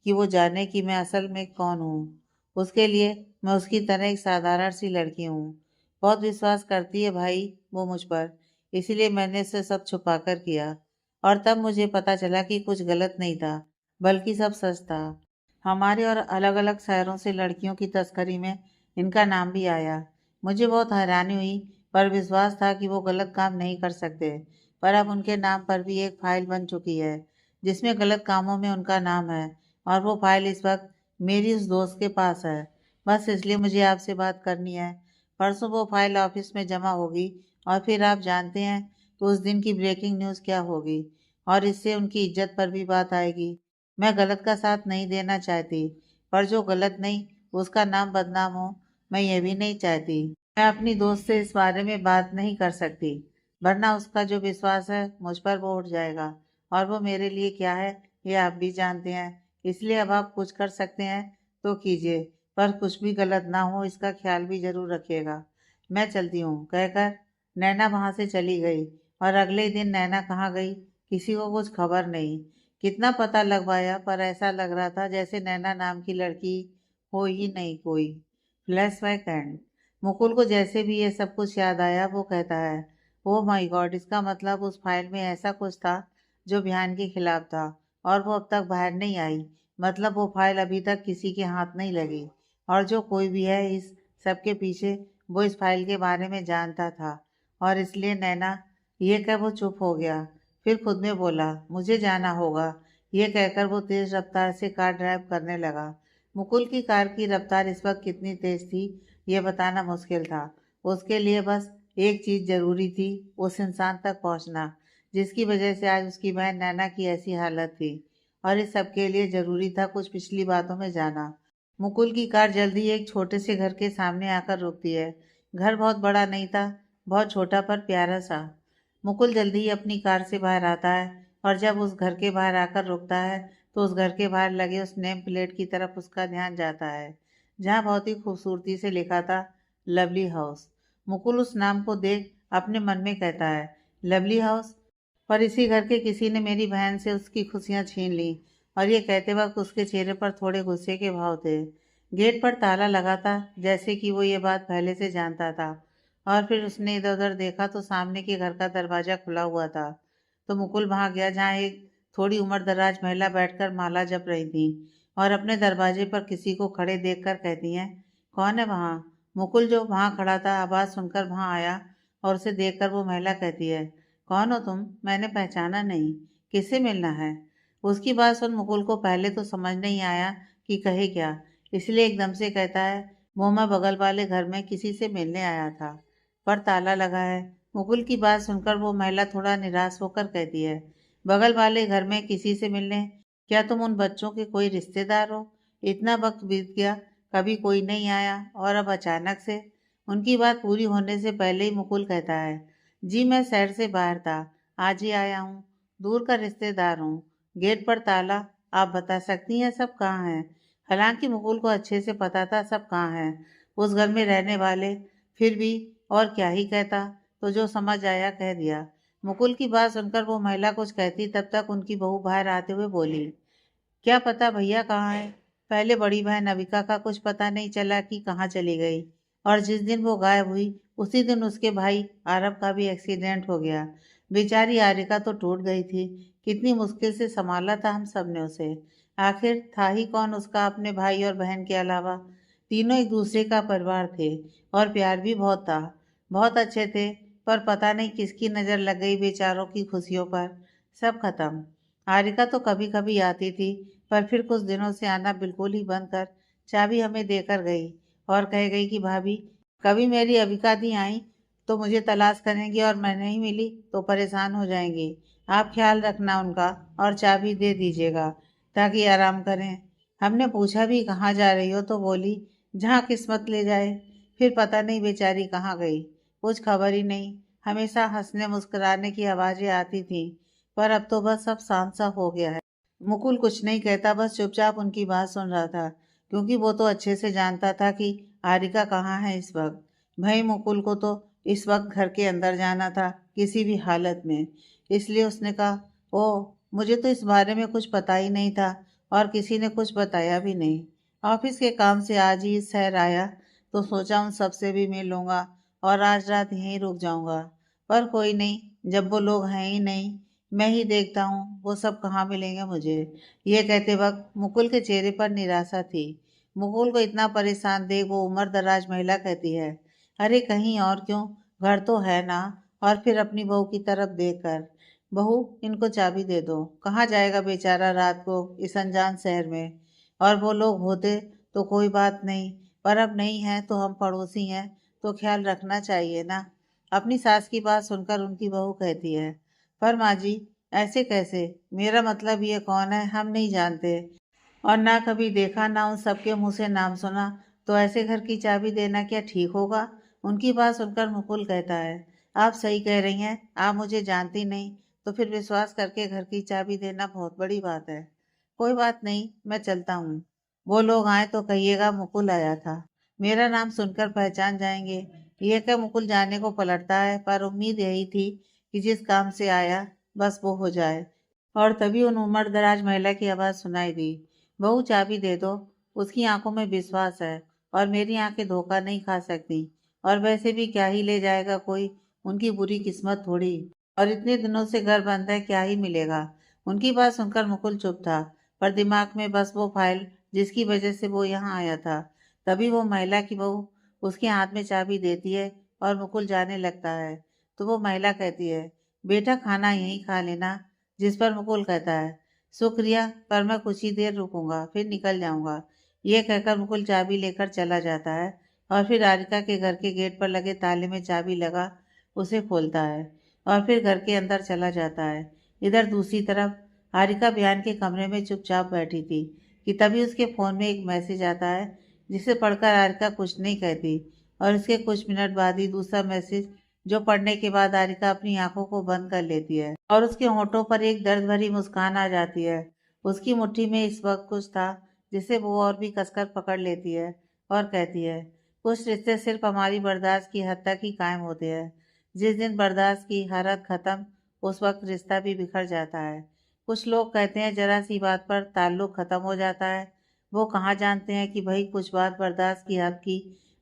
कि वो जाने कि मैं असल में कौन हूँ। उसके लिए मैं उसकी तरह एक साधारण सी लड़की हूँ। बहुत विश्वास करती है भाई वो मुझ पर, इसीलिए मैंने उसे सब छुपा कर किया। और तब मुझे पता चला कि कुछ गलत नहीं था, बल्कि सब सच था। हमारे और अलग अलग शहरों से लड़कियों की तस्करी में इनका नाम भी आया। मुझे बहुत हैरानी हुई, पर विश्वास था कि वो गलत काम नहीं कर सकते। पर अब उनके नाम पर भी एक फाइल बन चुकी है, जिसमें गलत कामों में उनका नाम है, और वो फाइल इस वक्त मेरी उस दोस्त के पास है। बस इसलिए मुझे आपसे बात करनी है। परसों वो फाइल ऑफिस में जमा होगी, और फिर आप जानते हैं कि उस दिन की ब्रेकिंग न्यूज़ क्या होगी, और इससे उनकी इज्जत पर भी बात आएगी। मैं गलत का साथ नहीं देना चाहती, पर जो गलत नहीं उसका नाम बदनाम हो, मैं ये भी नहीं चाहती। मैं अपनी दोस्त से इस बारे में बात नहीं कर सकती, वरना उसका जो विश्वास है मुझ पर वो उठ जाएगा, और वो मेरे लिए क्या है ये आप भी जानते हैं। इसलिए अब आप कुछ कर सकते हैं तो कीजिए, पर कुछ भी गलत ना हो इसका ख्याल भी जरूर रखिएगा। मैं चलती हूँ, कहकर नैना वहां से चली गई। और अगले दिन नैना कहाँ गई, किसी को कुछ खबर नहीं। कितना पता लगवाया, पर ऐसा लग रहा था जैसे नैना नाम की लड़की हो ही नहीं कोई। Flashback and. मुकुल को जैसे भी ये सब कुछ याद आया, वो कहता है, ओह माय गॉड, इसका मतलब उस फाइल में ऐसा कुछ था जो बयान के खिलाफ था, और वो अब तक बाहर नहीं आई। मतलब वो फाइल अभी तक किसी के हाथ नहीं लगी, और जो कोई भी है इस सब के पीछे, वो इस फाइल के बारे में जानता था। और इसलिए नैना, ये कह वो चुप हो गया, फिर खुद में बोला, मुझे जाना होगा। ये कहकर वो तेज रफ्तार से कार ड्राइव करने लगा। मुकुल की कार की रफ्तार इस वक्त कितनी तेज थी ये बताना मुश्किल था। उसके लिए बस एक चीज जरूरी थी, उस इंसान तक पहुंचना जिसकी वजह से आज उसकी बहन नैना की ऐसी हालत थी। और इस सब के लिए जरूरी था कुछ पिछली बातों में जाना। मुकुल की कार जल्दी ही एक छोटे से घर के सामने आकर रुकती है। घर बहुत बड़ा नहीं था, बहुत छोटा पर प्यारा सा। मुकुल जल्दी ही अपनी कार से बाहर आता है और जब उस घर के बाहर आकर रुकता है तो उस घर के बाहर लगे उस नेम प्लेट की तरफ उसका ध्यान जाता है, जहाँ बहुत ही खूबसूरती से लिखा था लवली हाउस। मुकुल उस नाम को देख अपने मन में कहता है, लवली हाउस, पर इसी घर के किसी ने मेरी बहन से उसकी खुशियां छीन ली। और ये कहते वक्त उसके चेहरे पर थोड़े गुस्से के भाव थे। गेट पर ताला लगा था, जैसे कि वो ये बात पहले से जानता था। और फिर उसने इधर उधर देखा तो सामने के घर का दरवाजा खुला हुआ था। तो मुकुल भाग गया, जहाँ एक थोड़ी उम्रदराज महिला बैठकर माला जप रही थी और अपने दरवाजे पर किसी को खड़े देखकर कहती हैं, कौन है वहाँ? मुकुल जो वहाँ खड़ा था आवाज़ सुनकर वहाँ आया और उसे देखकर वो महिला कहती है, कौन हो तुम? मैंने पहचाना नहीं, किससे मिलना है? उसकी बात सुन मुकुल को पहले तो समझ नहीं आया कि कहे क्या, इसलिए एकदम से कहता है, वो मैं बगल वाले घर में किसी से मिलने आया था, पर ताला लगा है। मुकुल की बात सुनकर वो महिला थोड़ा निराश होकर कहती है, बगल वाले घर में किसी से मिलने? क्या तुम उन बच्चों के कोई रिश्तेदार हो? इतना वक्त बीत गया, कभी कोई नहीं आया और अब अचानक से? उनकी बात पूरी होने से पहले ही मुकुल कहता है, जी मैं शहर से बाहर था, आज ही आया हूँ, दूर का रिश्तेदार हूँ। गेट पर ताला, आप बता सकती हैं सब कहाँ हैं? हालांकि मुकुल को अच्छे से पता था सब कहाँ हैं, उस घर में रहने वाले, फिर भी और क्या ही कहता, तो जो समझ आया कह दिया। मुकुल की बात सुनकर वो महिला कुछ कहती तब तक उनकी बहू बाहर आते हुए बोली, क्या पता भैया कहाँ है? पहले बड़ी बहन अविका का कुछ पता नहीं चला कि कहाँ चली गई, और जिस दिन वो गायब हुई उसी दिन उसके भाई आरब का भी एक्सीडेंट हो गया। बेचारी आरिका तो टूट गई थी, कितनी मुश्किल से संभाला था हम सब ने उसे। आखिर था ही कौन उसका अपने भाई और बहन के अलावा। तीनों एक दूसरे का परिवार थे और प्यार भी बहुत था, बहुत अच्छे थे। पर पता नहीं किसकी नज़र लग गई बेचारों की खुशियों पर, सब खत्म। हारिका तो कभी कभी आती थी, पर फिर कुछ दिनों से आना बिल्कुल ही बंद कर चाबी हमें देकर गई और कह गई कि भाभी, कभी मेरी अविका दी आई तो मुझे तलाश करेंगी और मैं नहीं मिली तो परेशान हो जाएंगी। आप ख्याल रखना उनका और चाबी दे दीजिएगा ताकि आराम करें। हमने पूछा भी कहाँ जा रही हो तो बोली, जहाँ किस्मत ले जाए। फिर पता नहीं बेचारी कहाँ गई, कुछ खबर ही नहीं। हमेशा हंसने मुस्कुराने की आवाज़ें आती थीं, पर अब तो बस सब शांत सा हो गया है। मुकुल कुछ नहीं कहता, बस चुपचाप उनकी बात सुन रहा था, क्योंकि वो तो अच्छे से जानता था कि आरिका कहाँ है इस वक्त। भाई मुकुल को तो इस वक्त घर के अंदर जाना था किसी भी हालत में, इसलिए उसने कहा, ओ, मुझे तो इस बारे में कुछ पता ही नहीं था और किसी ने कुछ बताया भी नहीं। ऑफिस के काम से आज ही इस शहर आया तो सोचा उन सबसे भी मिल लूँगा और आज रात यहीं रुक जाऊँगा। पर कोई नहीं, जब वो लोग हैं ही नहीं, मैं ही देखता हूँ वो सब कहाँ मिलेंगे मुझे। ये कहते वक्त मुकुल के चेहरे पर निराशा थी। मुकुल को इतना परेशान देख वो उम्र दराज महिला कहती है, अरे कहीं और क्यों, घर तो है ना। और फिर अपनी बहू की तरफ देखकर, बहू इनको चाबी दे दो, कहाँ जाएगा बेचारा रात को इस अनजान शहर में। और वो लोग होते तो कोई बात नहीं, पर अब नहीं है तो हम पड़ोसी हैं तो ख्याल रखना चाहिए ना। अपनी सास की बात सुनकर उनकी बहू कहती है, पर माँ जी, ऐसे कैसे? मेरा मतलब ये कौन है हम नहीं जानते और ना कभी देखा ना उन सबके मुंह से नाम सुना, तो ऐसे घर की चाबी देना क्या ठीक होगा? उनकी बात सुनकर मुकुल कहता है, आप सही कह रही हैं, आप मुझे जानती नहीं तो फिर विश्वास करके घर की चाबी देना बहुत बड़ी बात है। कोई बात नहीं, मैं चलता हूँ। वो लोग आए तो कहिएगा मुकुल आया था, मेरा नाम सुनकर पहचान जाएंगे। ये क्या, मुकुल जाने को पलटता है, पर उम्मीद यही थी कि जिस काम से आया बस वो हो जाए। और तभी उन उम्र दराज महिला की आवाज़ सुनाई दी, बहू चाबी दे दो, उसकी आंखों में विश्वास है और मेरी आंखें धोखा नहीं खा सकती। और वैसे भी क्या ही ले जाएगा कोई, उनकी बुरी किस्मत थोड़ी। और इतने दिनों से घर बंद है, क्या ही मिलेगा। उनकी बात सुनकर मुकुल चुप था, पर दिमाग में बस वो फाइल जिसकी वजह से वो यहाँ आया था। तभी वो महिला की बहू उसके हाथ में चाबी देती है और मुकुल जाने लगता है। तो वो महिला कहती है, बेटा खाना यहीं खा लेना। जिस पर मुकुल कहता है, शुक्रिया, पर मैं कुछ ही देर रुकूंगा फिर निकल जाऊंगा। ये कहकर मुकुल चाबी लेकर चला जाता है और फिर राधिका के घर के गेट पर लगे ताले में चाबी लगा उसे खोलता है और फिर घर के अंदर चला जाता है। इधर दूसरी तरफ हारिका बयान के कमरे में चुपचाप बैठी थी कि तभी उसके फ़ोन में एक मैसेज आता है, जिसे पढ़कर हारिका कुछ नहीं कहती और इसके कुछ मिनट बाद ही दूसरा मैसेज, जो पढ़ने के बाद हारिका अपनी आंखों को बंद कर लेती है और उसके होठों पर एक दर्द भरी मुस्कान आ जाती है। उसकी मुट्ठी में इस वक्त कुछ था जिसे वो और भी कसकर पकड़ लेती है और कहती है, कुछ रिश्ते सिर्फ हमारी बर्दाश्त की हद तक ही कायम होते हैं। जिस दिन बर्दाश्त की हर हद खत्म, उस वक्त रिश्ता भी बिखर जाता है। कुछ लोग कहते हैं जरा सी बात पर ताल्लुक खत्म हो जाता है। वो कहाँ जानते हैं कि भाई कुछ बात बर्दाश्त की हद की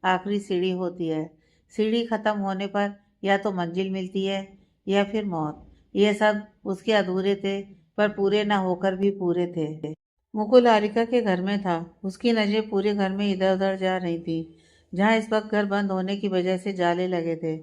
आखिरी सीढ़ी होती है। सीढ़ी खत्म होने पर या तो मंजिल मिलती है या फिर मौत। ये सब उसके अधूरे थे, पर पूरे न होकर भी पूरे थे। मुकुल हारिका के घर में था। उसकी नजरें पूरे घर में इधर उधर जा रही थी, जहाँ इस वक्त घर बंद होने की वजह से जाले लगे थे।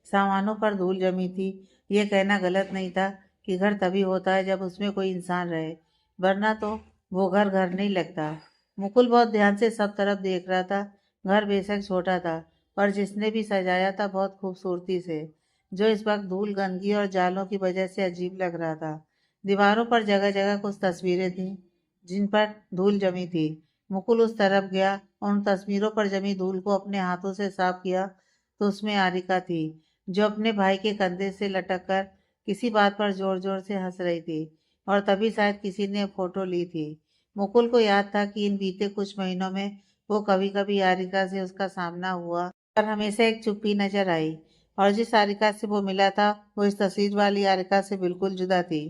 सामानों पर धूल जमी थी। ये कहना गलत नहीं था कि घर तभी होता है जब उसमें कोई इंसान रहे, वरना तो वो घर घर नहीं लगता। मुकुल बहुत ध्यान से सब तरफ देख रहा था। घर बेशक छोटा था, पर जिसने भी सजाया था बहुत खूबसूरती से, जो इस वक्त धूल, गंदगी और जालों की वजह से अजीब लग रहा था। दीवारों पर जगह जगह कुछ तस्वीरें थीं जिन पर धूल जमी थी। मुकुल उस तरफ गया और उन तस्वीरों पर जमी धूल को अपने हाथों से साफ किया तो उसमें आरिका थी, जो अपने भाई के कंधे से लटक कर किसी बात पर जोर जोर से हंस रही थी। और तभी शायद किसी ने फोटो ली थी। मुकुल को याद था कि इन बीते कुछ महीनों में वो कभी कभी आरिका से उसका सामना हुआ, पर हमेशा एक चुप्पी नजर आई। और जिस आरिका से वो मिला था, वो इस तस्वीर वाली आरिका से बिल्कुल जुदा थी।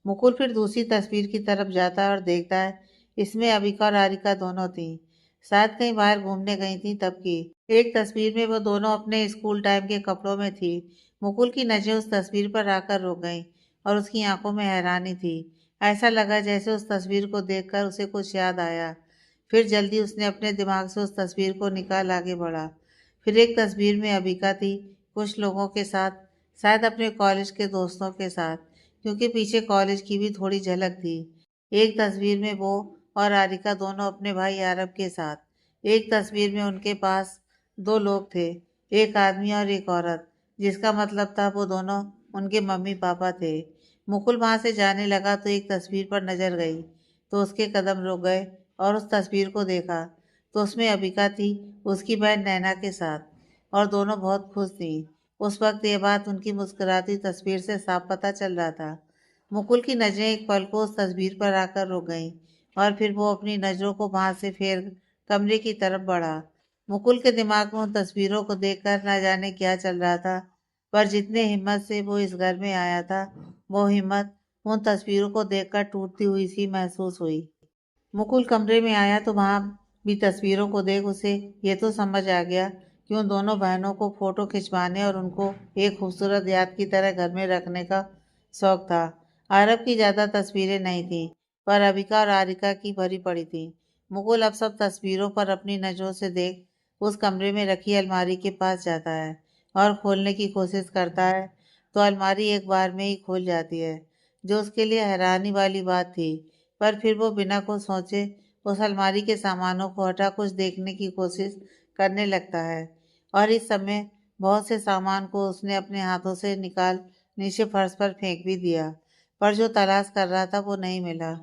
मुकुल फिर दूसरी तस्वीर की तरफ जाता है और देखता है इसमें अबिका और आरिका दोनों थी। शायद कहीं बाहर घूमने गई थी तब की। एक तस्वीर में वो दोनों अपने स्कूल टाइम के कपड़ों में थी। मुकुल की नजरें उस तस्वीर पर आकर रुक गईं और उसकी आंखों में हैरानी थी। ऐसा लगा जैसे उस तस्वीर को देखकर उसे कुछ याद आया। फिर जल्दी उसने अपने दिमाग से उस तस्वीर को निकाल आगे बढ़ा। फिर एक तस्वीर में अबिका थी, कुछ लोगों के साथ, शायद अपने कॉलेज के दोस्तों के साथ, क्योंकि पीछे कॉलेज की भी थोड़ी झलक थी। एक तस्वीर में वो और आरिका दोनों अपने भाई आरब के साथ। एक तस्वीर में उनके पास दो लोग थे, एक आदमी और एक औरत, जिसका मतलब था वो दोनों उनके मम्मी पापा थे। मुकुल वहां से जाने लगा तो एक तस्वीर पर नजर गई, तो उसके कदम रुक गए और उस तस्वीर को देखा तो उसमें अबिका थी, उसकी बहन नैना के साथ, और दोनों बहुत खुश थी। उस वक्त ये बात उनकी मुस्कुराती तस्वीर से साफ पता चल रहा था। मुकुल की नजरें एक पल को उस तस्वीर पर आकर रुक गईं और फिर वो अपनी नजरों को वहां से फेर कमरे की तरफ बढ़ा। मुकुल के दिमाग में उन तस्वीरों को देखकर न जाने क्या चल रहा था, पर जितने हिम्मत से वो इस घर में आया था, वो हिम्मत उन तस्वीरों को देखकर टूटती हुई सी महसूस हुई। मुकुल कमरे में आया तो वहां भी तस्वीरों को देख उसे ये तो समझ आ गया कि उन दोनों बहनों को फोटो खिंचवाने और उनको एक खूबसूरत याद की तरह घर में रखने का शौक था। आरब की ज्यादा तस्वीरें नहीं थी, पर अबिका और आरिका की भरी पड़ी थी। मुकुल अब सब तस्वीरों पर अपनी नजरों से देख उस कमरे में रखी अलमारी के पास जाता है और खोलने की कोशिश करता है, तो अलमारी एक बार में ही खुल जाती है, जो उसके लिए हैरानी वाली बात थी। पर फिर वो बिना कुछ सोचे उस अलमारी के सामानों को हटा कुछ देखने की कोशिश करने लगता है, और इस समय बहुत से सामान को उसने अपने हाथों से निकाल नीचे फर्श पर फेंक भी दिया, पर जो तलाश कर रहा था वो नहीं मिला।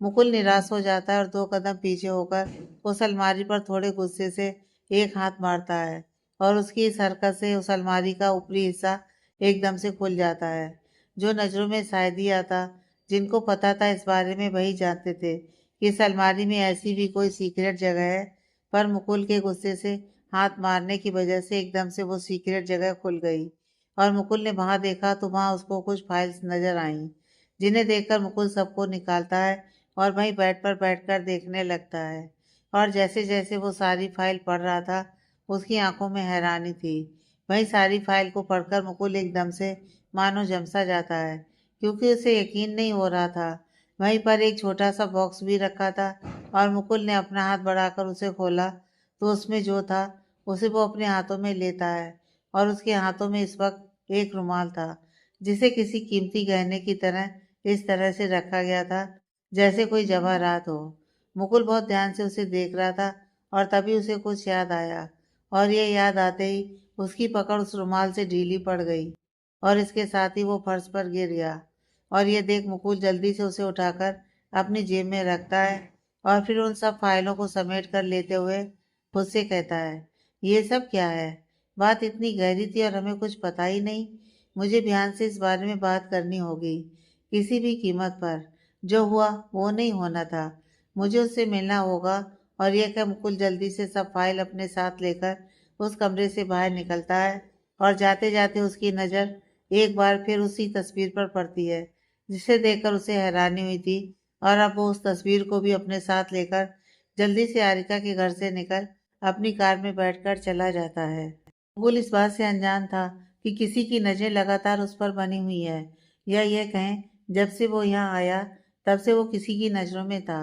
मुकुल निराश हो जाता है और दो कदम पीछे होकर उस अलमारी पर थोड़े गुस्से से एक हाथ मारता है, और उसकी इस हरकत से उस अलमारी का ऊपरी हिस्सा एकदम से खुल जाता है। जो नजरों में शायद ही आता, जिनको पता था इस बारे में वही जानते थे कि इस अलमारी में ऐसी भी कोई सीक्रेट जगह है, पर मुकुल के गुस्से से हाथ मारने की वजह से एकदम से वो सीक्रेट जगह खुल गई और मुकुल ने वहां देखा तो वहां उसको कुछ फाइल्स नजर आईं, जिन्हें देखकर मुकुल सबको निकालता है और वहीं बेड पर बैठकर देखने लगता है। और जैसे जैसे वो सारी फाइल पढ़ रहा था, उसकी आंखों में हैरानी थी। वहीं सारी फाइल को पढ़कर मुकुल एकदम से मानो जमसा जाता है, क्योंकि उसे यकीन नहीं हो रहा था। वहीं पर एक छोटा सा बॉक्स भी रखा था और मुकुल ने अपना हाथ बढ़ाकर उसे खोला तो उसमें जो था उसे वो अपने हाथों में लेता है, और उसके हाथों में इस वक्त एक रुमाल था, जिसे किसी कीमती गहने की तरह इस तरह से रखा गया था जैसे कोई जवाहरात हो। मुकुल बहुत ध्यान से उसे देख रहा था और तभी उसे कुछ याद आया, और ये याद आते ही उसकी पकड़ उस रुमाल से ढीली पड़ गई और इसके साथ ही वो फर्श पर गिर गया। और ये देख मुकुल जल्दी से उसे उठाकर अपनी जेब में रखता है और फिर उन सब फाइलों को समेट कर लेते हुए खुद से कहता है, ये सब क्या है? बात इतनी गहरी थी और हमें कुछ पता ही नहीं। मुझे ध्यान से इस बारे में बात करनी होगी, किसी भी कीमत पर। जो हुआ वो नहीं होना था। मुझे उससे मिलना होगा। और यह कह मुकुल जल्दी से सब फाइल अपने साथ लेकर उस कमरे से बाहर निकलता है और जाते जाते उसकी नज़र एक बार फिर उसी तस्वीर पर पड़ती है जिसे देखकर उसे हैरानी हुई थी। और अब वो उस तस्वीर को भी अपने साथ लेकर जल्दी से आरिका के घर से निकल अपनी कार में बैठकर चला जाता है। मुकुल इस बात से अनजान था कि किसी की नज़र लगातार उस पर बनी हुई है, या यह कहें जब से वो यहाँ आया तब से वो किसी की नज़रों में था।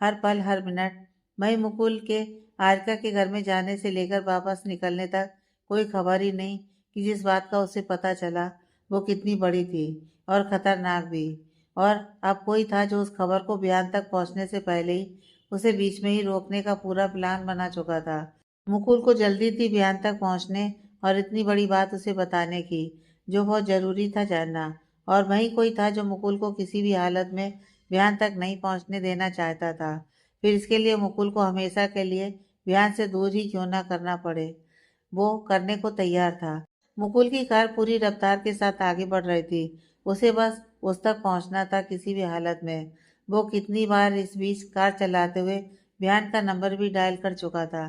हर पल हर मिनट। वहीं मुकुल के आरिका के घर में जाने से लेकर वापस निकलने तक कोई खबर ही नहीं कि जिस बात का उसे पता चला वो कितनी बड़ी थी और खतरनाक भी। और अब कोई था जो उस खबर को बयान तक पहुंचने से पहले ही उसे बीच में ही रोकने का पूरा प्लान बना चुका था। मुकुल को जल्दी थी बयान तक पहुंचने और इतनी बड़ी बात उसे बताने की जो बहुत ज़रूरी था जानना। और वहीं कोई था जो मुकुल को किसी भी हालत में बयान तक नहीं पहुंचने देना चाहता था, फिर इसके लिए मुकुल को हमेशा के लिए बयान से दूर ही क्यों ना करना पड़े, वो करने को तैयार था। मुकुल की कार पूरी रफ्तार के साथ आगे बढ़ रही थी। उसे बस उस तक पहुंचना था किसी भी हालत में। वो कितनी बार इस बीच कार चलाते हुए बयान का नंबर भी डायल कर चुका था,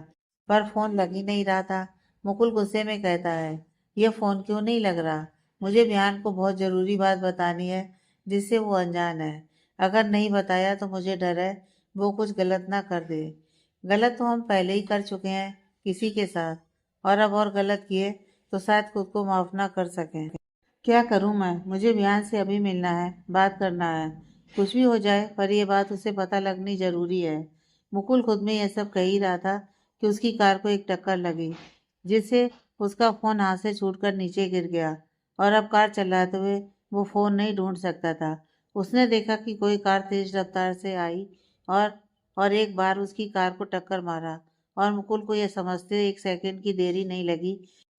पर फोन लग ही नहीं रहा था। मुकुल गुस्से में कहता है, यह फोन क्यों नहीं लग रहा? मुझे बयान को बहुत ज़रूरी बात बतानी है जिससे वो अनजान है। अगर नहीं बताया तो मुझे डर है वो कुछ गलत ना कर दे। गलत तो हम पहले ही कर चुके हैं किसी के साथ, और अब और गलत किए तो शायद खुद को माफ ना कर सकें। क्या करूं मैं? मुझे बयान से अभी मिलना है, बात करना है। कुछ भी हो जाए पर यह बात उसे पता लगनी जरूरी है। मुकुल खुद में यह सब कह ही रहा था कि उसकी कार को एक टक्कर लगी जिससे उसका फोन हाथ से छूटकर नीचे गिर गया, और अब कार चलाते हुए वो फोन नहीं ढूंढ सकता था। उसने देखा कि कोई कार तेज रफ्तार से आई और और एक बार उसकी कार को टक्कर मारा। और मुकुल को यह समझते एक सेकंड की देरी नहीं लगी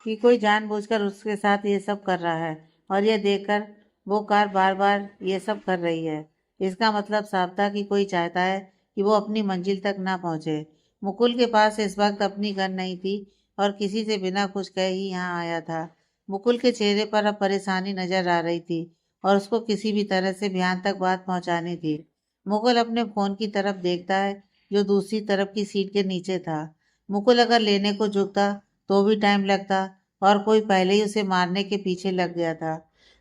कि कोई जानबूझकर उसके साथ ये सब कर रहा है। और यह देखकर वो कार बार बार ये सब कर रही है, इसका मतलब साफ था कि कोई चाहता है कि वो अपनी मंजिल तक ना पहुंचे। मुकुल के पास इस वक्त अपनी गन नहीं थी और किसी से बिना कुछ कहे ही यहाँ आया था। मुकुल के चेहरे पर अब परेशानी नजर आ रही थी और उसको किसी भी तरह से बयान तक बात पहुंचानी थी। मुकुल अपने फोन की तरफ देखता है जो दूसरी तरफ की सीट के नीचे था। मुकुल अगर लेने को झुकता तो भी टाइम लगता और कोई पहले ही उसे मारने के पीछे लग गया था।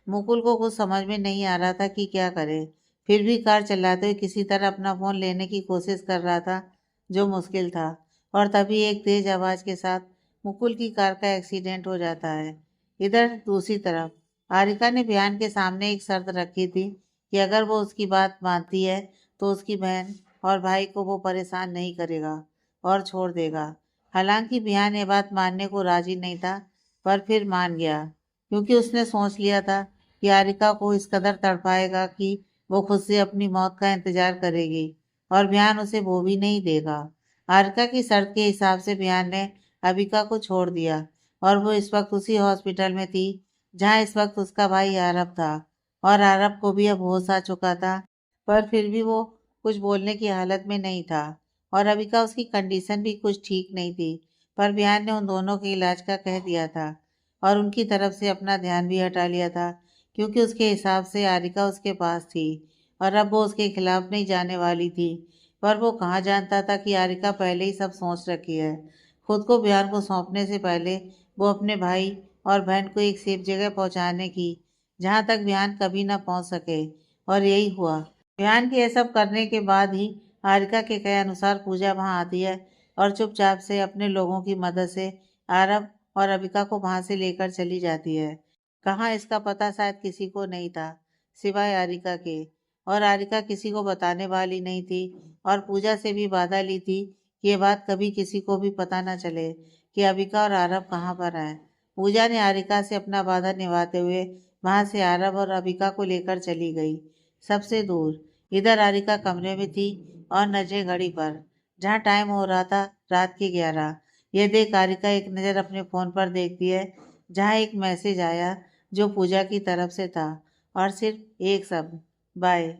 मुकुल को कुछ समझ में नहीं आ रहा था कि क्या करे। फिर भी कार चलाते हुए किसी तरह अपना फोन लेने की कोशिश कर रहा था, जो मुश्किल था। और तभी एक तेज आवाज के साथ मुकुल की कार का एक्सीडेंट हो जाता है। इधर दूसरी तरफ आरिका ने बयान के सामने एक शर्त रखी थी कि अगर वो उसकी बात मानती है तो उसकी बहन और भाई को वो परेशान नहीं करेगा और छोड़ देगा। हालांकि बयान ये बात मानने को राजी नहीं था, पर फिर मान गया क्योंकि उसने सोच लिया था कि आरिका को इस कदर तड़पाएगा कि वो खुद से अपनी मौत का इंतजार करेगी और बयान उसे वो भी नहीं देगा। आरिका की शर्त के हिसाब से बयान ने अबिका को छोड़ दिया और वो इस वक्त उसी हॉस्पिटल में थी जहां इस वक्त उसका भाई आरब था। और आरब को भी अब होश आ चुका था, पर फिर भी वो कुछ बोलने की हालत में नहीं था। और अबिका उसकी कंडीशन भी कुछ ठीक नहीं थी, पर बयान ने उन दोनों के इलाज का कह दिया था और उनकी तरफ से अपना ध्यान भी हटा लिया था, क्योंकि उसके हिसाब से आरिका उसके पास थी और अब वो उसके खिलाफ नहीं जाने वाली थी। पर वो कहाँ जानता था कि आरिका पहले ही सब सोच रखी है। खुद को बयान को सौंपने से पहले वो अपने भाई और बहन को एक सेफ जगह पहुंचाने की जहां तक बयान कभी ना पहुंच सके। और यही हुआ। बयान के ये सब करने के बाद ही आरिका के कहे अनुसार पूजा वहां आती है और चुपचाप से अपने लोगों की मदद से आरब और अबिका को वहां से लेकर चली जाती है। कहाँ इसका पता शायद किसी को नहीं था सिवाय आरिका के। और आरिका किसी को बताने वाली नहीं थी और पूजा से भी वादा ली थी कि ये बात कभी किसी को भी पता ना चले कि अबिका और आरब कहाँ पर हैं। पूजा ने आरिका से अपना वादा निभाते हुए वहां से आरब और अबिका को लेकर चली गई सबसे दूर। इधर आरिका कमरे में थी और नजरें घड़ी पर, जहाँ टाइम हो रहा था रात के 11। यह देख आरिका एक नज़र अपने फ़ोन पर देखती है जहाँ एक मैसेज आया जो पूजा की तरफ से था। और सिर्फ एक शब्द, बाय।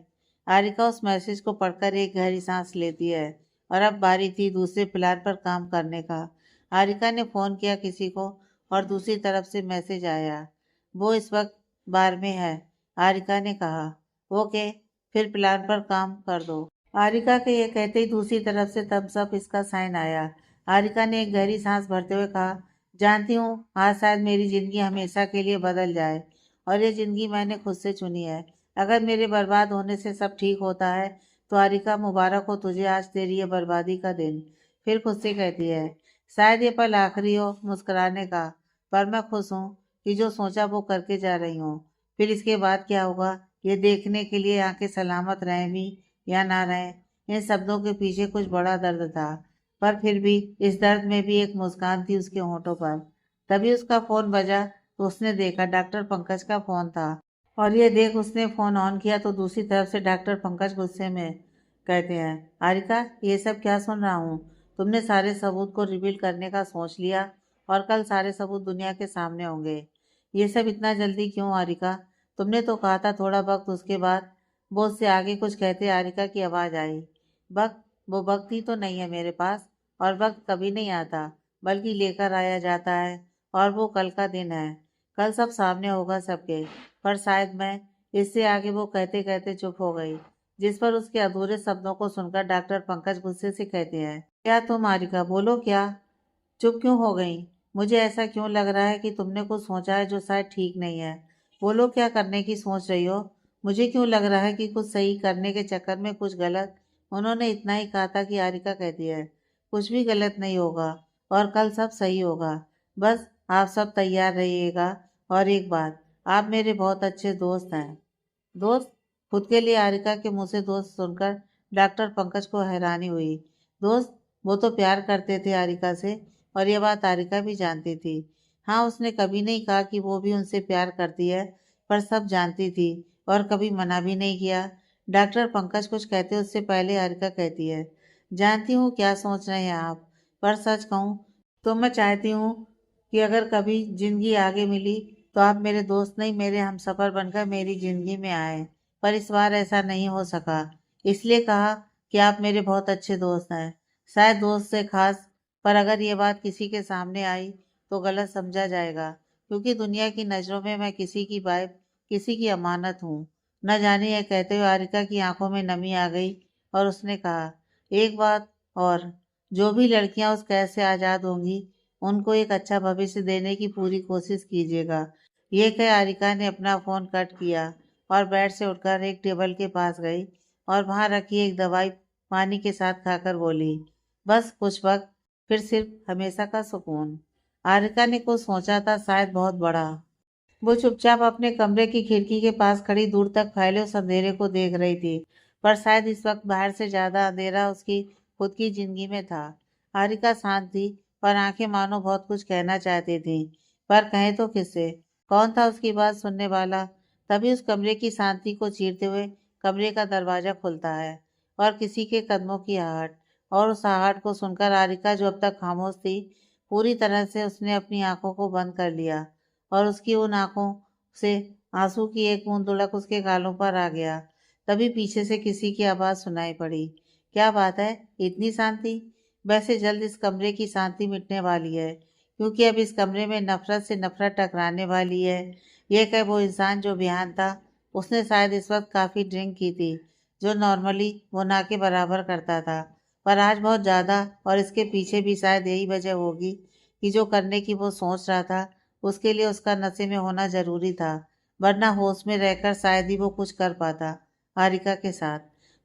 आरिका उस मैसेज को पढ़कर एक गहरी सांस लेती है और अब बारी थी दूसरे प्लान पर काम करने का। आरिका ने फोन किया किसी को और दूसरी तरफ से मैसेज आया, वो इस वक्त बार में है। आरिका ने कहा, ओके, फिर प्लान पर काम कर दो। आरिका के ये कहते ही दूसरी तरफ से थम्स अप इसका साइन आया। आरिका ने एक गहरी सांस भरते हुए कहा, जानती हूँ आज शायद मेरी जिंदगी हमेशा के लिए बदल जाए और ये जिंदगी मैंने खुद से चुनी है। अगर मेरे बर्बाद होने से सब ठीक होता है तो आरिका मुबारक हो तुझे आज तेरी ये बर्बादी का दिन। फिर खुद से कहती है, शायद ये पल आखिरी हो मुस्कुराने का, पर मैं खुश हूँ कि जो सोचा वो करके जा रही हूँ। फिर इसके बाद क्या होगा ये देखने के लिए आंखें सलामत रहें भी या ना रहें। इन शब्दों के पीछे कुछ बड़ा दर्द था, पर फिर भी इस दर्द में भी एक मुस्कान थी उसके होठों पर। तभी उसका फोन बजा तो उसने देखा डॉक्टर पंकज का फोन था और ये देख उसने फोन ऑन किया तो दूसरी तरफ से डॉक्टर पंकज गुस्से में कहते हैं, आरिका ये सब क्या सुन रहा हूँ? तुमने सारे सबूत को रिवील करने का सोच लिया और कल सारे सबूत दुनिया के सामने होंगे। ये सब इतना जल्दी क्यों आरिका? तुमने तो कहा था थोड़ा वक्त। उसके बाद वो उससे आगे कुछ कहते आरिका की आवाज़ आई, वक्त? वो वक्त ही तो नहीं है मेरे पास, और वक्त कभी नहीं आता बल्कि लेकर आया जाता है। और वो कल का दिन है, कल सब सामने होगा सबके। पर शायद मैं, इससे आगे वो कहते कहते चुप हो गई, जिस पर उसके अधूरे शब्दों को सुनकर डॉक्टर पंकज गुस्से से कहते हैं, क्या तुम आरिका बोलो, क्या चुप क्यों हो गई? मुझे ऐसा क्यों लग रहा है कि तुमने कुछ सोचा है जो शायद ठीक नहीं है। बोलो क्या करने की सोच रही हो? मुझे क्यों लग रहा है कि कुछ सही करने के चक्कर में कुछ गलत। उन्होंने इतना ही कहा था कि आरिका कहती है, कुछ भी गलत नहीं होगा और कल सब सही होगा। बस आप सब तैयार रहिएगा। और एक बात, आप मेरे बहुत अच्छे दोस्त हैं। दोस्त? खुद के लिए आरिका के मुंह से दोस्त सुनकर डॉक्टर पंकज को हैरानी हुई। दोस्त? वो तो प्यार करते थे आरिका से और ये बात आरिका भी जानती थी। हाँ, उसने कभी नहीं कहा कि वो भी उनसे प्यार करती है, पर सब जानती थी और कभी मना भी नहीं किया। डॉक्टर पंकज कुछ कहते उससे पहले आरिका कहती है, जानती हूँ क्या सोच रहे हैं आप, पर सच कहूँ तो मैं चाहती हूँ कि अगर कभी जिंदगी आगे मिली तो आप मेरे दोस्त नहीं मेरे हमसफर बनकर मेरी जिंदगी में आए। पर इस बार ऐसा नहीं हो सका, इसलिए कहा कि आप मेरे बहुत अच्छे दोस्त हैं, शायद दोस्त से खास। पर अगर ये बात किसी के सामने आई तो गलत समझा जाएगा, क्योंकि दुनिया की नज़रों में मैं किसी की वाइफ, किसी की अमानत हूँ। न जाने यह कहते हुए आरिका की आंखों में नमी आ गई और उसने कहा, एक बात और, जो भी लड़कियां उस कैद से आज़ाद होंगी उनको एक अच्छा भविष्य देने की पूरी कोशिश कीजिएगा। ये कह आरिका ने अपना फ़ोन कट किया और बेड से उठकर एक टेबल के पास गई और वहां रखी एक दवाई पानी के साथ खाकर बोली, बस कुछ वक्त, फिर सिर्फ हमेशा का सुकून। आरिका ने कुछ सोचा था, शायद बहुत बड़ा। वो चुपचाप अपने कमरे की खिड़की के पास खड़ी दूर तक फैले उस अंधेरे को देख रही थी। पर शायद इस वक्त बाहर से ज्यादा अंधेरा उसकी खुद की जिंदगी में था। हारिका शांत थी, पर आंखें मानो बहुत कुछ कहना चाहती थी, पर कहे तो किससे? कौन था उसकी बात सुनने वाला? तभी उस कमरे की शांति को चीरते हुए कमरे का दरवाजा खुलता है और किसी के कदमों की आहट। और उस आहट को सुनकर हारिका, जो अब तक खामोश थी, पूरी तरह से उसने अपनी आंखों को बंद कर लिया और उसकी उन आंखों से आंसू की एक बूंद लुढ़क उसके गालों पर आ गया। तभी पीछे से किसी की आवाज सुनाई पड़ी, क्या बात है, इतनी शांति? वैसे जल्द इस कमरे की शांति मिटने वाली है, क्योंकि अब इस कमरे में नफरत से नफरत टकराने वाली है। यह कह वो इंसान जो बेहान था, उसने शायद इस वक्त काफी ड्रिंक की थी, जो नॉर्मली वो ना के बराबर करता था, पर आज बहुत ज्यादा। और इसके पीछे भी शायद यही वजह होगी कि जो करने की वो सोच रहा था उसके लिए उसका नशे में होना जरूरी था, वरना होश में रहकर शायद ही वो कुछ कर पाता आरिका के साथ।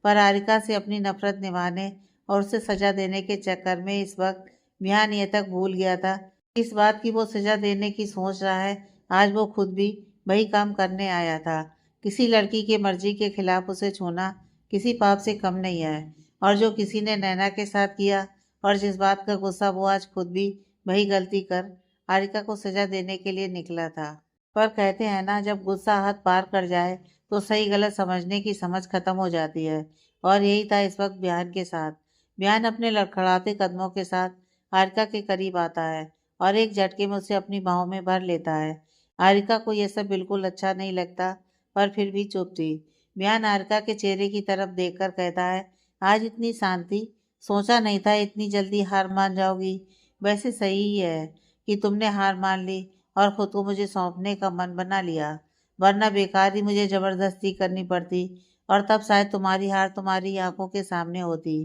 पर आरिका से अपनी नफरत निभाने और उसे सजा देने के चक्कर में इस वक्त ध्यान ये तक भूल गया था इस बात की वो सजा देने की सोच रहा है। आज वो खुद भी वही काम करने आया था। किसी लड़की की मर्जी के खिलाफ उसे छूना किसी पाप से कम नहीं है। और जो किसी ने नैना के साथ किया और जिस बात का गुस्सा वो आज खुद भी वही गलती कर हारिका को सजा देने के लिए निकला था। पर कहते हैं ना, जब गुस्सा हद पार कर जाए तो सही गलत समझने की समझ खत्म हो जाती है। और यही था इस वक्त बयान के साथ। बयान अपने लड़खड़ाते कदमों के साथ हारिका के करीब आता है और एक झटके में उसे अपनी बाहों में भर लेता है। हारिका को यह सब बिल्कुल अच्छा नहीं लगता, पर फिर भी चुप थी। बिहान हारिका के चेहरे की तरफ देखकर कहता है, आज इतनी शांति, सोचा नहीं था इतनी जल्दी हार मान जाओगी। वैसे सही ही है कि तुमने हार मान ली और खुद को मुझे सौंपने का मन बना लिया, वरना बेकार ही मुझे जबरदस्ती करनी पड़ती और तब शायद तुम्हारी हार तुम्हारी आंखों के सामने होती।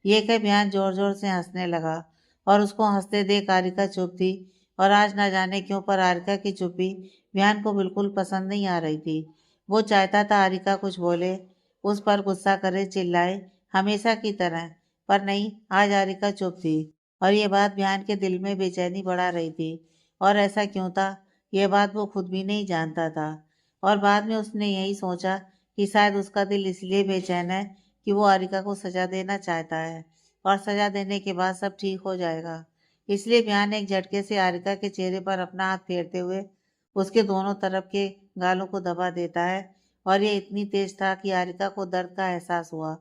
ये कह बिहान जोर जोर से हंसने लगा और उसको हंसते देख हारिका चुप थी। और आज ना जाने क्यों पर हारिका की चुप्पी बिहान को बिल्कुल पसंद नहीं आ रही थी। वो चाहता था हारिका कुछ बोले, उस पर गुस्सा करे, चिल्लाए, हमेशा की तरह, पर नहीं, आज हारिका चुप थी। और ये बात बिहान के दिल में बेचैनी बढ़ा रही थी। और ऐसा क्यों था, ये बात वो खुद भी नहीं जानता था। और बाद में उसने यही सोचा कि शायद उसका दिल इसलिए बेचैन है कि वो हारिका को सजा देना चाहता है और सजा देने के बाद सब ठीक हो जाएगा। इसलिए बिहान एक झटके से हारिका के चेहरे पर अपना हाथ फेरते हुए उसके दोनों तरफ के गालों को दबा देता है। और ये इतनी तेज था कि हारिका को दर्द का एहसास हुआ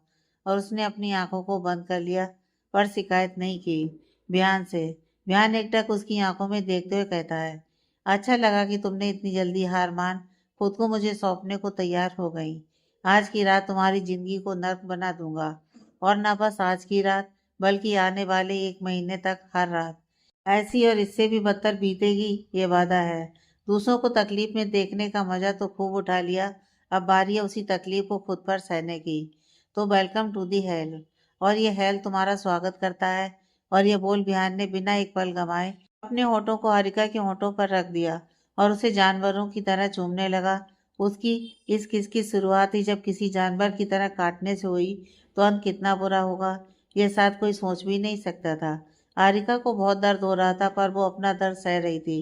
और उसने अपनी आंखों को बंद कर लिया, पर शिकायत नहीं की बिहान से। बिहान एकटक उसकी आंखों में देखते हुए कहता है, अच्छा लगा कि तुमने इतनी जल्दी हार मान खुद को मुझे सौंपने को तैयार हो गई। आज की रात तुम्हारी जिंदगी को नर्क बना दूंगा। और ना बस आज की रात, बल्कि आने वाले 1 महीने तक हर रात ऐसी और इससे भी बदतर बीतेगी, ये वादा है। दूसरों को तकलीफ में देखने का मजा तो खूब उठा लिया, अब बारी है उसी तकलीफ को खुद पर सहने की। तो वेलकम टू दी हेल, और ये हेल तुम्हारा स्वागत करता है। और ये बोल बिहान ने बिना एक पल गंवाए अपने होठों को हारिका के होठों पर रख दिया और उसे जानवरों की तरह चूमने लगा। उसकी इस किस की शुरुआत ही जब किसी जानवर की तरह काटने से हुई, तो अंत कितना बुरा होगा, ये शायद कोई सोच भी नहीं सकता था। हारिका को बहुत दर्द हो रहा था, पर वो अपना दर्द सह रही थी।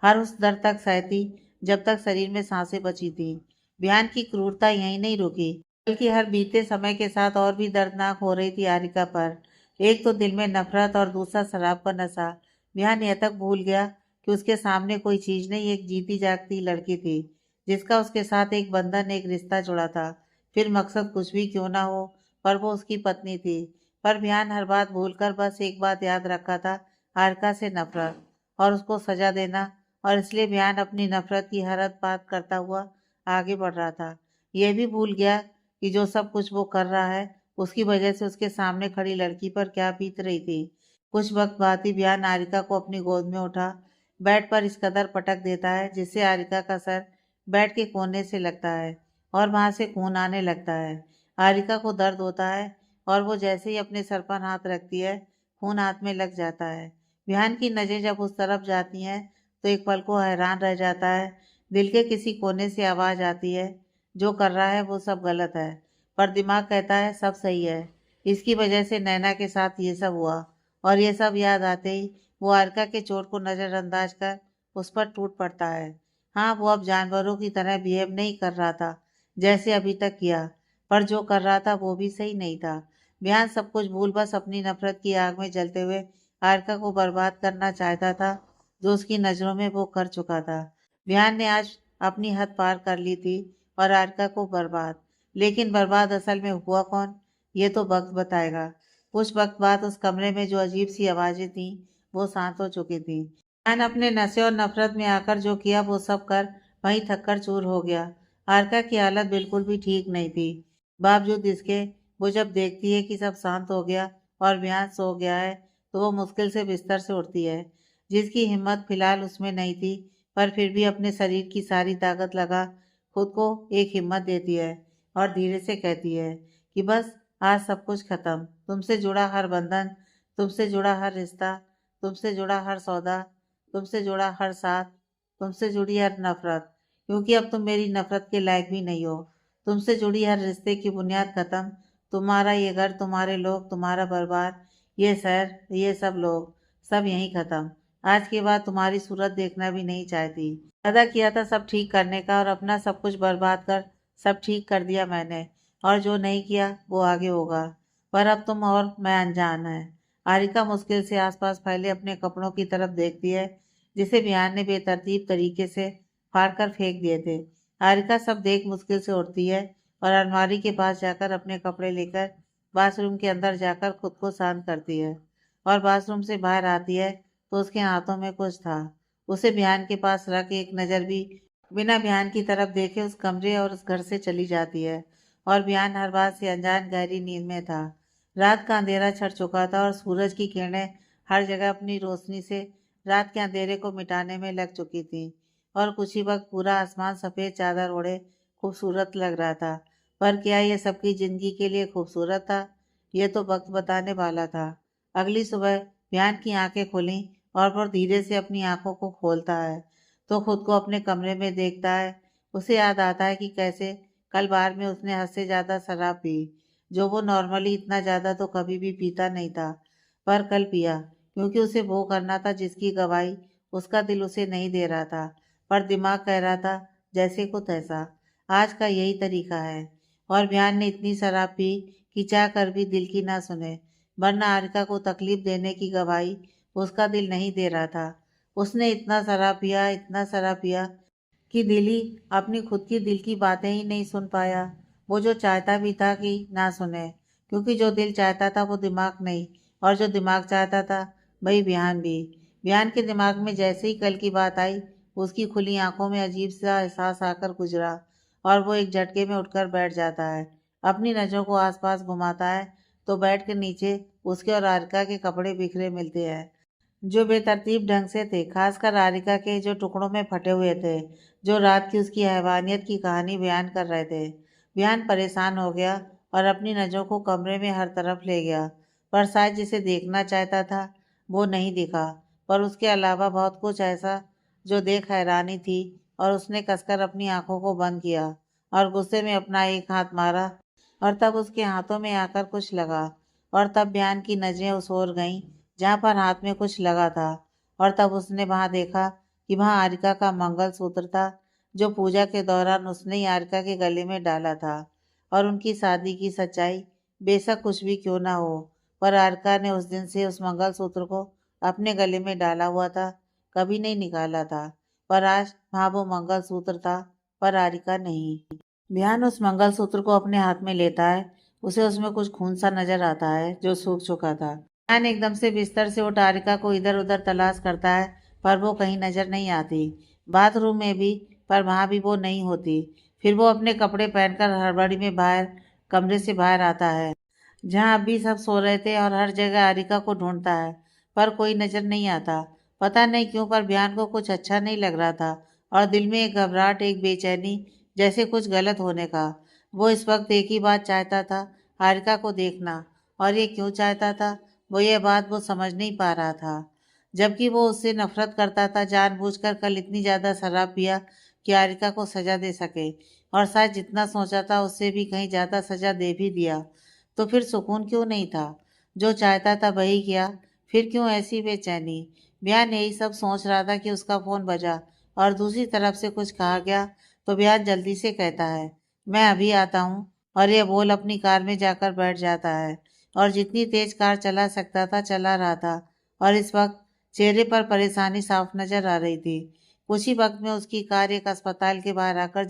हर उस दर्द तक सहती जब तक शरीर में सांसें बची थी। बिहान की क्रूरता यहीं नहीं रुकी, बल्कि हर बीते समय के साथ और भी दर्दनाक हो रही थी हारिका पर। एक तो दिल में नफरत और दूसरा शराब का नशा। बिहान यह तक भूल गया कि उसके सामने कोई चीज नहीं, एक जीती जागती लड़की थी जिसका उसके साथ एक बंधन, एक रिश्ता जुड़ा था। फिर मकसद कुछ भी क्यों ना हो, पर वो उसकी पत्नी थी। पर बिहान हर बात भूलकर बस एक बात याद रखा था, हारिका से नफरत और उसको सजा देना। और इसलिए बिहान अपनी नफरत की हद पार करता हुआ आगे बढ़ रहा था। यह भी भूल गया कि जो सब कुछ वो कर रहा है उसकी वजह से उसके सामने खड़ी लड़की पर क्या बीत रही थी। कुछ वक्त बाद ही बिहान हारिका को अपनी गोद में उठा बेड पर इस कदर पटक देता है जिससे हारिका का सर बेड के कोने से लगता है और वहां से खून आने लगता है। हारिका को दर्द होता है और वो जैसे ही अपने सर पर हाथ रखती है, खून हाथ में लग जाता है। बिहान की नजरें जब उस तरफ जाती हैं तो एक पल को हैरान रह जाता है। दिल के किसी कोने से आवाज आती है, जो कर रहा है वो सब गलत है। पर दिमाग कहता है सब सही है, इसकी वजह से नैना के साथ ये सब हुआ। और ये सब याद आते ही वो हारिका के चोट को नजरअंदाज कर उस पर टूट पड़ता है। हाँ, वो अब जानवरों की तरह बिहेव नहीं कर रहा था जैसे अभी तक किया, पर जो कर रहा था वो भी सही नहीं था। बिहान सब कुछ भूल बस अपनी नफरत की आग में जलते हुए हारिका को बर्बाद करना चाहता था, जो उसकी नजरों में वो कर चुका था। बिहान ने आज अपनी हद पार कर ली थी और हारिका को बर्बाद। लेकिन बर्बाद असल में हुआ कौन, ये तो वक्त बताएगा। कुछ वक्त बाद उस कमरे में जो अजीब सी आवाजें थीं वो शांत हो चुकी थीं। मैंने अपने नशे और नफरत में आकर जो किया वो सब कर वहीं थककर चूर हो गया। हारिका की हालत बिल्कुल भी ठीक नहीं थी। बावजूद इसके वो जब देखती है कि सब शांत हो गया और बिहान सो गया है, तो वो मुश्किल से बिस्तर से उठती है, जिसकी हिम्मत फिलहाल उसमें नहीं थी। पर फिर भी अपने शरीर की सारी ताकत लगा खुद को एक हिम्मत देती है और धीरे से कहती है कि बस आज सब कुछ खत्म, तुमसे जुड़ा हर बंधन, तुमसे जुड़ा हर रिश्ता, तुमसे जुड़ा हर सौदा, तुमसे जुड़ा हर साथ, तुमसे जुड़ी हर नफरत, क्योंकि अब तुम मेरी नफरत के लायक भी नहीं हो। तुमसे जुड़ी हर रिश्ते की बुनियाद खत्म, तुम्हारा ये घर, तुम्हारे लोग, तुम्हारा परिवार, ये शहर, ये सब लोग, सब यहीं खत्म। आज के बाद तुम्हारी सूरत देखना भी नहीं चाहती। वादा किया था सब ठीक करने का और अपना सब कुछ बर्बाद कर सब ठीक कर दिया मैंने, और जो नहीं किया वो आगे होगा। पर अब तुम और मैं अनजान है। हारिका मुश्किल से आसपास फैले अपने कपड़ों की तरफ देखती है, जिसे बिहान ने बेतरतीब तरीके से फाड़कर फेंक दिए थे। हारिका सब देख मुश्किल से उठती है और अलमारी के पास जाकर अपने कपड़े लेकर बाथरूम के अंदर जाकर खुद को शांत करती है। और बाथरूम से बाहर आती है तो उसके हाथों में कुछ था। उसे बिहान के पास रख एक नज़र भी बिना बयान की तरफ देखे उस कमरे और उस घर से चली जाती है। और बयान हर बात से अनजान गहरी नींद में था। रात का अंधेरा छट चुका था और सूरज की किरणें हर जगह अपनी रोशनी से रात के अंधेरे को मिटाने में लग चुकी थी। और कुछ ही वक्त पूरा आसमान सफ़ेद चादर ओढ़े खूबसूरत लग रहा था। पर क्या ये सबकी जिंदगी के लिए खूबसूरत था? ये तो वक्त बताने वाला था। अगली सुबह बयान की आंखें खुलीं और वो धीरे से अपनी आंखों को खोलता है तो खुद को अपने कमरे में देखता है। उसे याद आता है कि कैसे कल बार में उसने हद से ज़्यादा शराब पी, जो वो नॉर्मली इतना ज़्यादा तो कभी भी पीता नहीं था। पर कल पिया क्योंकि उसे वो करना था जिसकी गवाही उसका दिल उसे नहीं दे रहा था, पर दिमाग कह रहा था जैसे को तैसा। आज का यही तरीका है। और बयान ने इतनी शराब पी कि चाह कर भी दिल की ना सुने, वरना आरिका को तकलीफ देने की गवाही उसका दिल नहीं दे रहा था। उसने इतना शराब पिया कि दिल ही अपनी खुद की दिल की बातें ही नहीं सुन पाया। वो जो चाहता भी था कि ना सुने, क्योंकि जो दिल चाहता था वो दिमाग नहीं, और जो दिमाग चाहता था वही बयान भी। बयान के दिमाग में जैसे ही कल की बात आई, उसकी खुली आंखों में अजीब सा एहसास आकर गुजरा और वो एक झटके में उठकर बैठ जाता है। अपनी नज़रों को आसपास घुमाता है तो बेड के नीचे उसके और आरिका के कपड़े बिखरे मिलते हैं, जो बेतरतीब ढंग से थे, खासकर आरिका के जो टुकड़ों में फटे हुए थे, जो रात की उसकी हैवानियत की कहानी बयान कर रहे थे। बयान परेशान हो गया और अपनी नज़रों को कमरे में हर तरफ ले गया, पर शायद जिसे देखना चाहता था वो नहीं दिखा। पर उसके अलावा बहुत कुछ ऐसा जो देख हैरानी थी, और उसने कसकर अपनी आंखों को बंद किया और गुस्से में अपना एक हाथ मारा, और तब उसके हाथों में आकर कुछ लगा। और तब बयान की नजरें उस ओर गईं जहाँ पर हाथ में कुछ लगा था, और तब उसने वहां देखा कि वहां आरिका का मंगलसूत्र था, जो पूजा के दौरान उसने ही आरिका के गले में डाला था। और उनकी शादी की सच्चाई बेशक कुछ भी क्यों ना हो, पर आरिका ने उस दिन से उस मंगलसूत्र को अपने गले में डाला हुआ था, कभी नहीं निकाला था। पर आज वहाँ वो मंगलसूत्र था, पर आरिका नहीं। बिहान उस मंगलसूत्र को अपने हाथ में लेता है। उसे उसमें कुछ खून सा नजर आता है जो सूख चुका था। बिहान एकदम से बिस्तर से उठ आरिका को इधर उधर तलाश करता है, पर वो कहीं नजर नहीं आती। बाथरूम में भी, पर वहां भी वो नहीं होती। फिर वो अपने कपड़े पहनकर हड़बड़ी में कमरे से बाहर आता है, जहाँ अभी सब सो रहे थे, और हर जगह आरिका को ढूंढता है, पर कोई नजर नहीं आता। पता नहीं क्यों, पर बयान को कुछ अच्छा नहीं लग रहा था, और दिल में एक घबराहट, एक बेचैनी, जैसे कुछ गलत होने का। वो इस वक्त एक ही बात चाहता था, हारिका को देखना। और ये क्यों चाहता था, वो ये बात वो समझ नहीं पा रहा था। जबकि वो उससे नफरत करता था, जानबूझकर कल इतनी ज़्यादा शराब पिया कि हारिका को सज़ा दे सके, और शायद जितना सोचा था उससे भी कहीं ज़्यादा सज़ा दे भी दिया। तो फिर सुकून क्यों नहीं था? जो चाहता था वही किया, फिर क्यों ऐसी बेचैनी? बयान यही सब सोच रहा था कि उसका फ़ोन बजा, और दूसरी तरफ से कुछ कहा गया तो बयान जल्दी से कहता है, मैं अभी आता हूँ। और ये बोल अपनी कार में जाकर बैठ जाता है, और जितनी तेज कार चला सकता था चला रहा था। और इस वक्त चेहरे पर परेशानी साफ नजर आ रही थी। कुछ ही वक्त में उसकी कार एक अस्पताल के बाहर आकर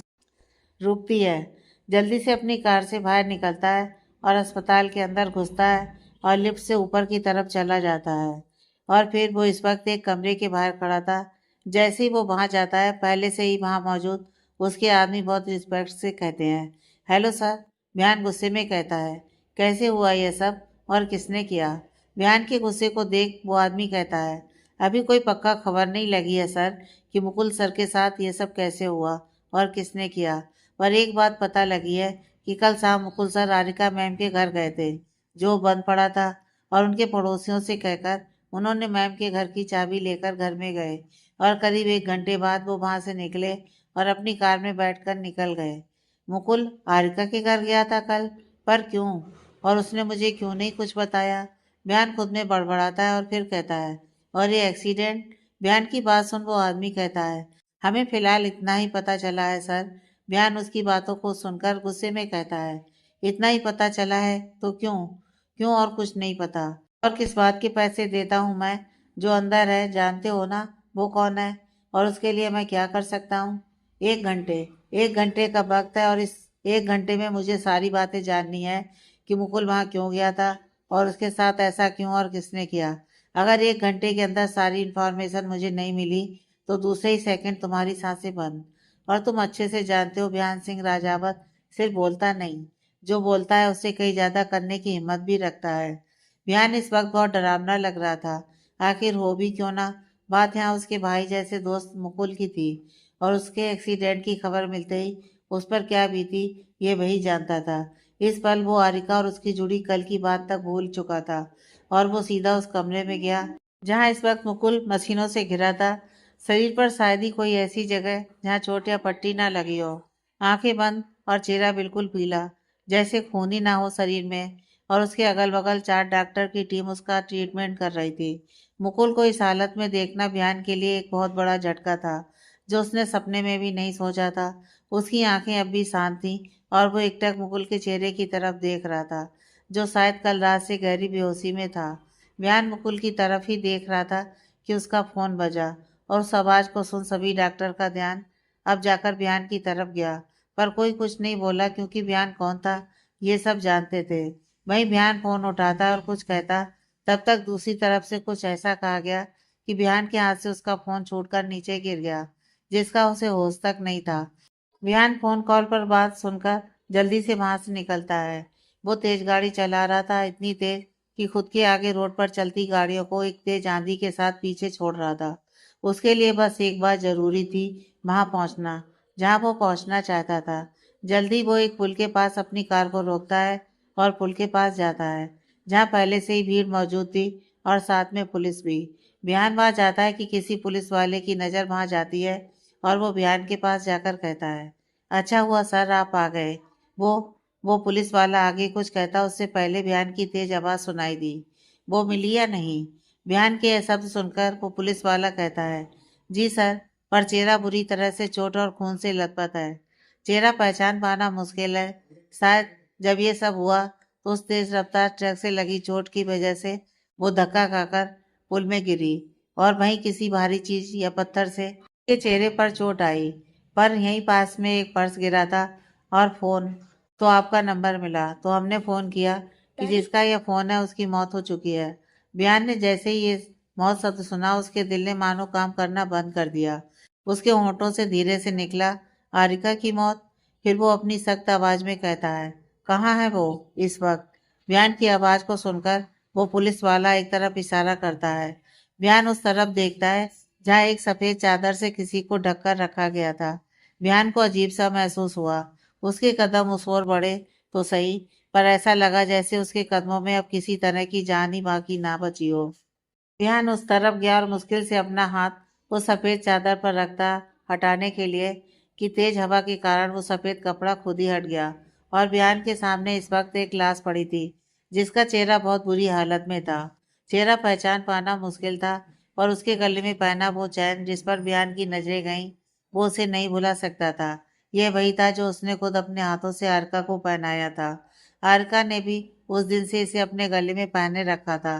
रुकती है। जल्दी से अपनी कार से बाहर निकलता है और अस्पताल के अंदर घुसता है और लिफ्ट से ऊपर की तरफ चला जाता है। और फिर वो इस वक्त एक कमरे के बाहर खड़ा था। जैसे ही वो वहां जाता है, पहले से ही वहां मौजूद उसके आदमी बहुत रिस्पेक्ट से कहते हैं, हेलो सर। बयान गुस्से में कहता है, कैसे हुआ ये सब और किसने किया? बयान के गुस्से को देख वो आदमी कहता है, अभी कोई पक्का खबर नहीं लगी है सर कि मुकुल सर के साथ ये सब कैसे हुआ और किसने किया। पर एक बात पता लगी है कि कल शाम मुकुल सर राधिका मैम के घर गए थे, जो बंद पड़ा था, और उनके पड़ोसियों से कहकर उन्होंने मैम के घर की चाबी लेकर घर में गए, और करीब 1 घंटे बाद वो वहां से निकले और अपनी कार में बैठकर निकल गए। मुकुल हारिका के घर गया था कल, पर क्यों? और उसने मुझे क्यों नहीं कुछ बताया? बयान खुद में बड़बड़ाता है और फिर कहता है, और ये एक्सीडेंट? बयान की बात सुन वो आदमी कहता है, हमें फिलहाल इतना ही पता चला है सर। बयान उसकी बातों को सुनकर गुस्से में कहता है, इतना ही पता चला है तो क्यों? क्यों और कुछ नहीं पता? और किस बात के पैसे देता हूँ मैं? जो अंदर है जानते हो ना, वो कौन है, और उसके लिए मैं क्या कर सकता हूँ? 1 घंटे, 1 घंटे का वक्त है, और इस 1 घंटे में मुझे सारी बातें जाननी है कि मुकुल वहाँ क्यों गया था, और उसके साथ ऐसा क्यों और किसने किया। अगर 1 घंटे के अंदर सारी इंफॉर्मेशन मुझे नहीं मिली तो दूसरे ही सेकंड तुम्हारी सांसें बंद। और तुम अच्छे से जानते हो बियान सिंह राजावत सिर्फ बोलता नहीं, जो बोलता है उससे कहीं ज्यादा करने की हिम्मत भी रखता है। बियान इस वक्त बहुत डरावना लग रहा था। आखिर हो भी क्यों ना, बात यहाँ उसके भाई जैसे दोस्त मुकुल की थी, और उसके एक्सीडेंट की खबर मिलते ही उस पर क्या बीती ये वही जानता था। इस पल वो हारिका और उसकी जुड़ी कल की बात तक भूल चुका था, और वो सीधा उस कमरे में गया जहाँ इस वक्त मुकुल मशीनों से घिरा था। शरीर पर शायद ही कोई ऐसी जगह जहाँ चोट या पट्टी ना लगी हो। आंखें बंद और चेहरा बिल्कुल पीला, जैसे खून ही ना हो शरीर में। और उसके अगल बगल 4 डॉक्टर की टीम उसका ट्रीटमेंट कर रही थी। मुकुल को इस हालत में देखना बयान के लिए एक बहुत बड़ा झटका था, जो उसने सपने में भी नहीं सोचा था। उसकी आंखें अब भी शांत थीं, और वो एकटक मुकुल के चेहरे की तरफ देख रहा था, जो शायद कल रात से गहरी बेहोशी में था। बयान मुकुल की तरफ ही देख रहा था कि उसका फोन बजा, और उस आवाज को सुन सभी डॉक्टर का ध्यान अब जाकर बयान की तरफ गया। पर कोई कुछ नहीं बोला, क्योंकि बयान कौन था ये सब जानते थे। वहीं बयान फोन उठाता और कुछ कहता, तब तक दूसरी तरफ से कुछ ऐसा कहा गया कि बयान के हाथ से उसका फोन छूटकर नीचे गिर गया, जिसका उसे होश तक नहीं था। विहान फोन कॉल पर बात सुनकर जल्दी से वहां से निकलता है। वो तेज गाड़ी चला रहा था, इतनी तेज कि खुद के आगे रोड पर चलती गाड़ियों को एक तेज आंधी के साथ पीछे छोड़ रहा था। उसके लिए बस एक बात जरूरी थी, वहां पहुंचना जहां वो पहुंचना चाहता था। जल्दी वो एक पुल के पास अपनी कार को रोकता है और पुल के पास जाता है, जहां पहले से ही भीड़ मौजूद थी और साथ में पुलिस भी। बिहान वहां जाता है कि किसी पुलिस वाले की नज़र वहां जाती है, और वो बिहान के पास जाकर कहता है, अच्छा हुआ सर आप आ गए। वो वो पुलिस वाला आगे कुछ कहता उससे पहले बिहान की तेज आवाज सुनाई दी, वो मिली या नहीं। बिहान के यह शब्द सुनकर वो पुलिस वाला कहता है, जी सर, पर चेहरा बुरी तरह से चोट और खून से लथपथ है। चेहरा पहचान पाना मुश्किल है। शायद जब ये सब हुआ तो उस तेज रफ्तार ट्रक से लगी चोट की वजह से वो धक्का खाकर पुल में गिरी, और वहीं किसी भारी चीज या पत्थर से के चेहरे पर चोट आई। पर यहीं पास में एक पर्स गिरा था, और फोन, तो आपका नंबर मिला तो हमने फोन किया कि जिसका यह फोन है उसकी मौत हो चुकी है। बयान ने जैसे ही ये मौत शब्द सुना, उसके दिल ने मानो काम करना बंद कर दिया। उसके होंठों से धीरे से निकला, आरिका की मौत। फिर वो अपनी सख्त आवाज में कहता है, कहाँ है वो इस वक्त। बयान की आवाज को सुनकर वो पुलिस वाला एक तरफ इशारा करता है। बयान उस तरफ देखता है जहाँ एक सफेद चादर से किसी को ढककर रखा गया था। बयान को अजीब सा महसूस हुआ। उसके कदम उस ओर बढ़े तो सही, पर ऐसा लगा जैसे उसके कदमों में अब किसी तरह की जान ही बाकी ना बची हो। बयान उस तरफ गया और मुश्किल से अपना हाथ वो सफेद चादर पर रखता, हटाने के लिए कि तेज हवा के कारण वो सफेद कपड़ा खुद ही हट गया। और बयान के सामने इस वक्त एक लाश पड़ी थी, जिसका चेहरा बहुत बुरी हालत में था। चेहरा पहचान पाना मुश्किल था, और उसके गले में पहना वो चैन जिस पर बयान की नजरें गईं, वो उसे नहीं भुला सकता था। यह वही था जो उसने खुद अपने हाथों से आरका को पहनाया था। आरका ने भी उस दिन से इसे अपने गले में पहने रखा था,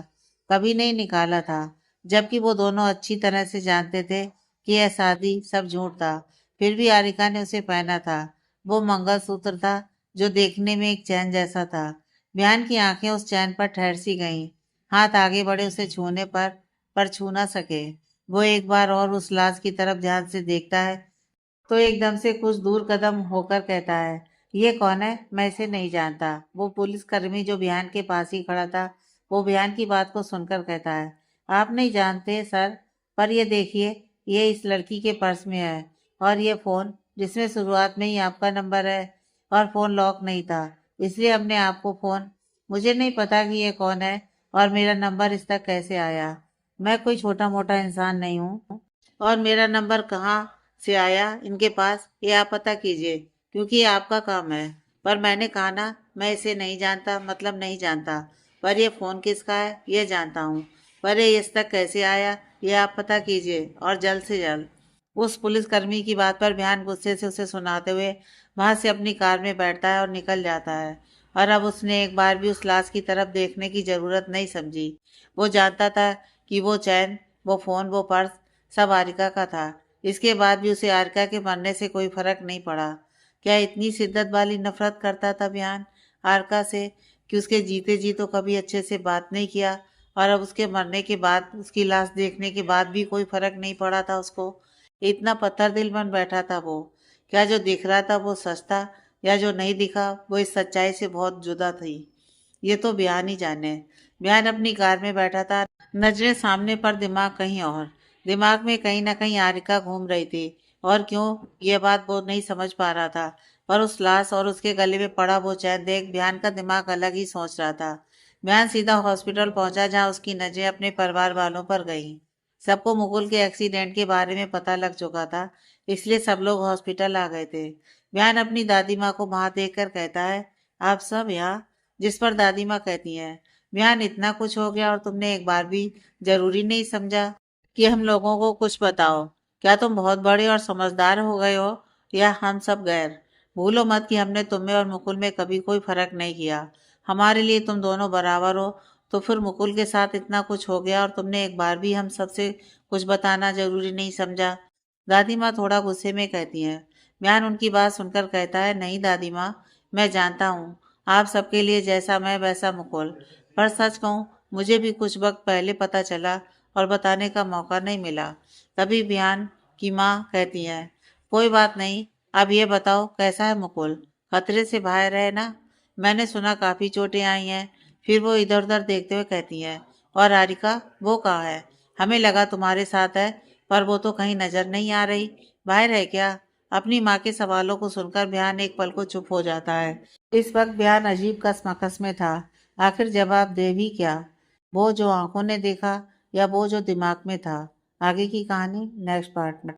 कभी नहीं निकाला था। जबकि वो दोनों अच्छी तरह से जानते थे कि यह शादी सब झूठ था, फिर भी आरिका ने उसे पहना था। वो मंगलसूत्र था, जो देखने में एक चैन जैसा था। बयान की आंखें उस चैन पर ठहर सी गईं। हाथ आगे बढ़े उसे छूने पर छू ना सके। वो एक बार और उस लाश की तरफ ध्यान से देखता है, तो एकदम से कुछ दूर कदम होकर कहता है, ये कौन है, मैं इसे नहीं जानता। वो पुलिसकर्मी जो बिहान के पास ही खड़ा था, वो बिहान की बात को सुनकर कहता है, आप नहीं जानते सर, पर ये देखिए, ये इस लड़की के पर्स में है, और ये फोन जिसमें शुरुआत में ही आपका नंबर है। और फोन लॉक नहीं था, इसलिए हमने आपको फोन, मुझे नहीं पता कि ये कौन है और मेरा नंबर इस तक कैसे आया। मैं कोई छोटा मोटा इंसान नहीं हूँ, और मेरा नंबर कहाँ से आया इनके पास ये आप पता कीजिए, क्योंकि ये आपका काम है। पर मैंने कहा ना, मैं इसे नहीं जानता, मतलब नहीं जानता। पर ये फोन किसका है ये जानता हूँ, पर ये इस तक कैसे आया ये आप पता कीजिए, और जल्द से जल्द। उस पुलिसकर्मी की बात पर बयान गुस्से से उसे सुनाते हुए वहां से अपनी कार में बैठता है और निकल जाता है। और अब उसने एक बार भी उस लाश की तरफ देखने की जरूरत नहीं समझी। वो जानता था कि वो चैन, वो फोन, वो पर्स सब आरिका का था। इसके बाद भी उसे आरिका के मरने से कोई फर्क नहीं पड़ा। क्या इतनी शिद्दत वाली नफरत करता था बयान आरिका से, कि उसके जीते जी तो कभी अच्छे से बात नहीं किया, और अब उसके मरने के बाद, उसकी लाश देखने के बाद भी कोई फर्क नहीं पड़ा था उसको। इतना पत्थर दिल बन बैठा था वो। क्या जो दिख रहा था वो सच था, या जो नहीं दिखा वो इस सच्चाई से बहुत जुदा थी? ये तो बयान ही जाने। बयान अपनी कार में बैठा था, नजरें सामने पर, दिमाग कहीं और। दिमाग में कहीं ना कहीं आरिका घूम रही थी, और क्यों, ये बात वो नहीं समझ पा रहा था। पर उस लाश और उसके गले में पड़ा वो चैन देख बयान का दिमाग अलग ही सोच रहा था। बयान सीधा हॉस्पिटल पहुंचा, जहां उसकी नजरें अपने परिवार वालों पर गईं। सबको मुकुल के एक्सीडेंट के बारे में पता लग चुका था, इसलिए सब लोग हॉस्पिटल आ गए थे। बयान अपनी दादी माँ को वहां देखकर कहता है, आप सब यहाँ? जिस पर दादी माँ कहती हैं, बयान इतना कुछ हो गया और तुमने एक बार भी जरूरी नहीं समझा कि हम लोगों को कुछ बताओ? क्या तुम बहुत बड़े और समझदार हो गए हो, या हम सब गैर? भूलो मत कि हमने तुम्हें और मुकुल में कभी कोई फर्क नहीं किया। हमारे लिए तुम दोनों बराबर हो। तो फिर मुकुल के साथ इतना कुछ हो गया और तुमने एक बार भी हम सबसे कुछ बताना जरूरी नहीं समझा? दादी माँ थोड़ा गुस्से में कहती हैं। बयान उनकी बात सुनकर कहता है, नहीं दादी माँ, मैं जानता हूँ आप सबके लिए जैसा मैं वैसा मुकुल। पर सच कहूँ, मुझे भी कुछ वक्त पहले पता चला और बताने का मौका नहीं मिला। तभी बयान की माँ कहती है, कोई बात नहीं, अब ये बताओ कैसा है मुकुल? खतरे से बाहर है ना? मैंने सुना काफी चोटें आई हैं। फिर वो इधर उधर देखते हुए कहती हैं, और हारिका वो कहाँ है? हमें लगा तुम्हारे साथ है, पर वो तो कहीं नजर नहीं आ रही। बाहर है क्या? अपनी माँ के सवालों को सुनकर बयान एक पल को चुप हो जाता है। इस वक्त बयान अजीब कसमकस में था। आखिर जवाब दे भी क्या? वो जो आंखों ने देखा, या वो जो दिमाग में था? आगे की कहानी नेक्स्ट पार्ट में।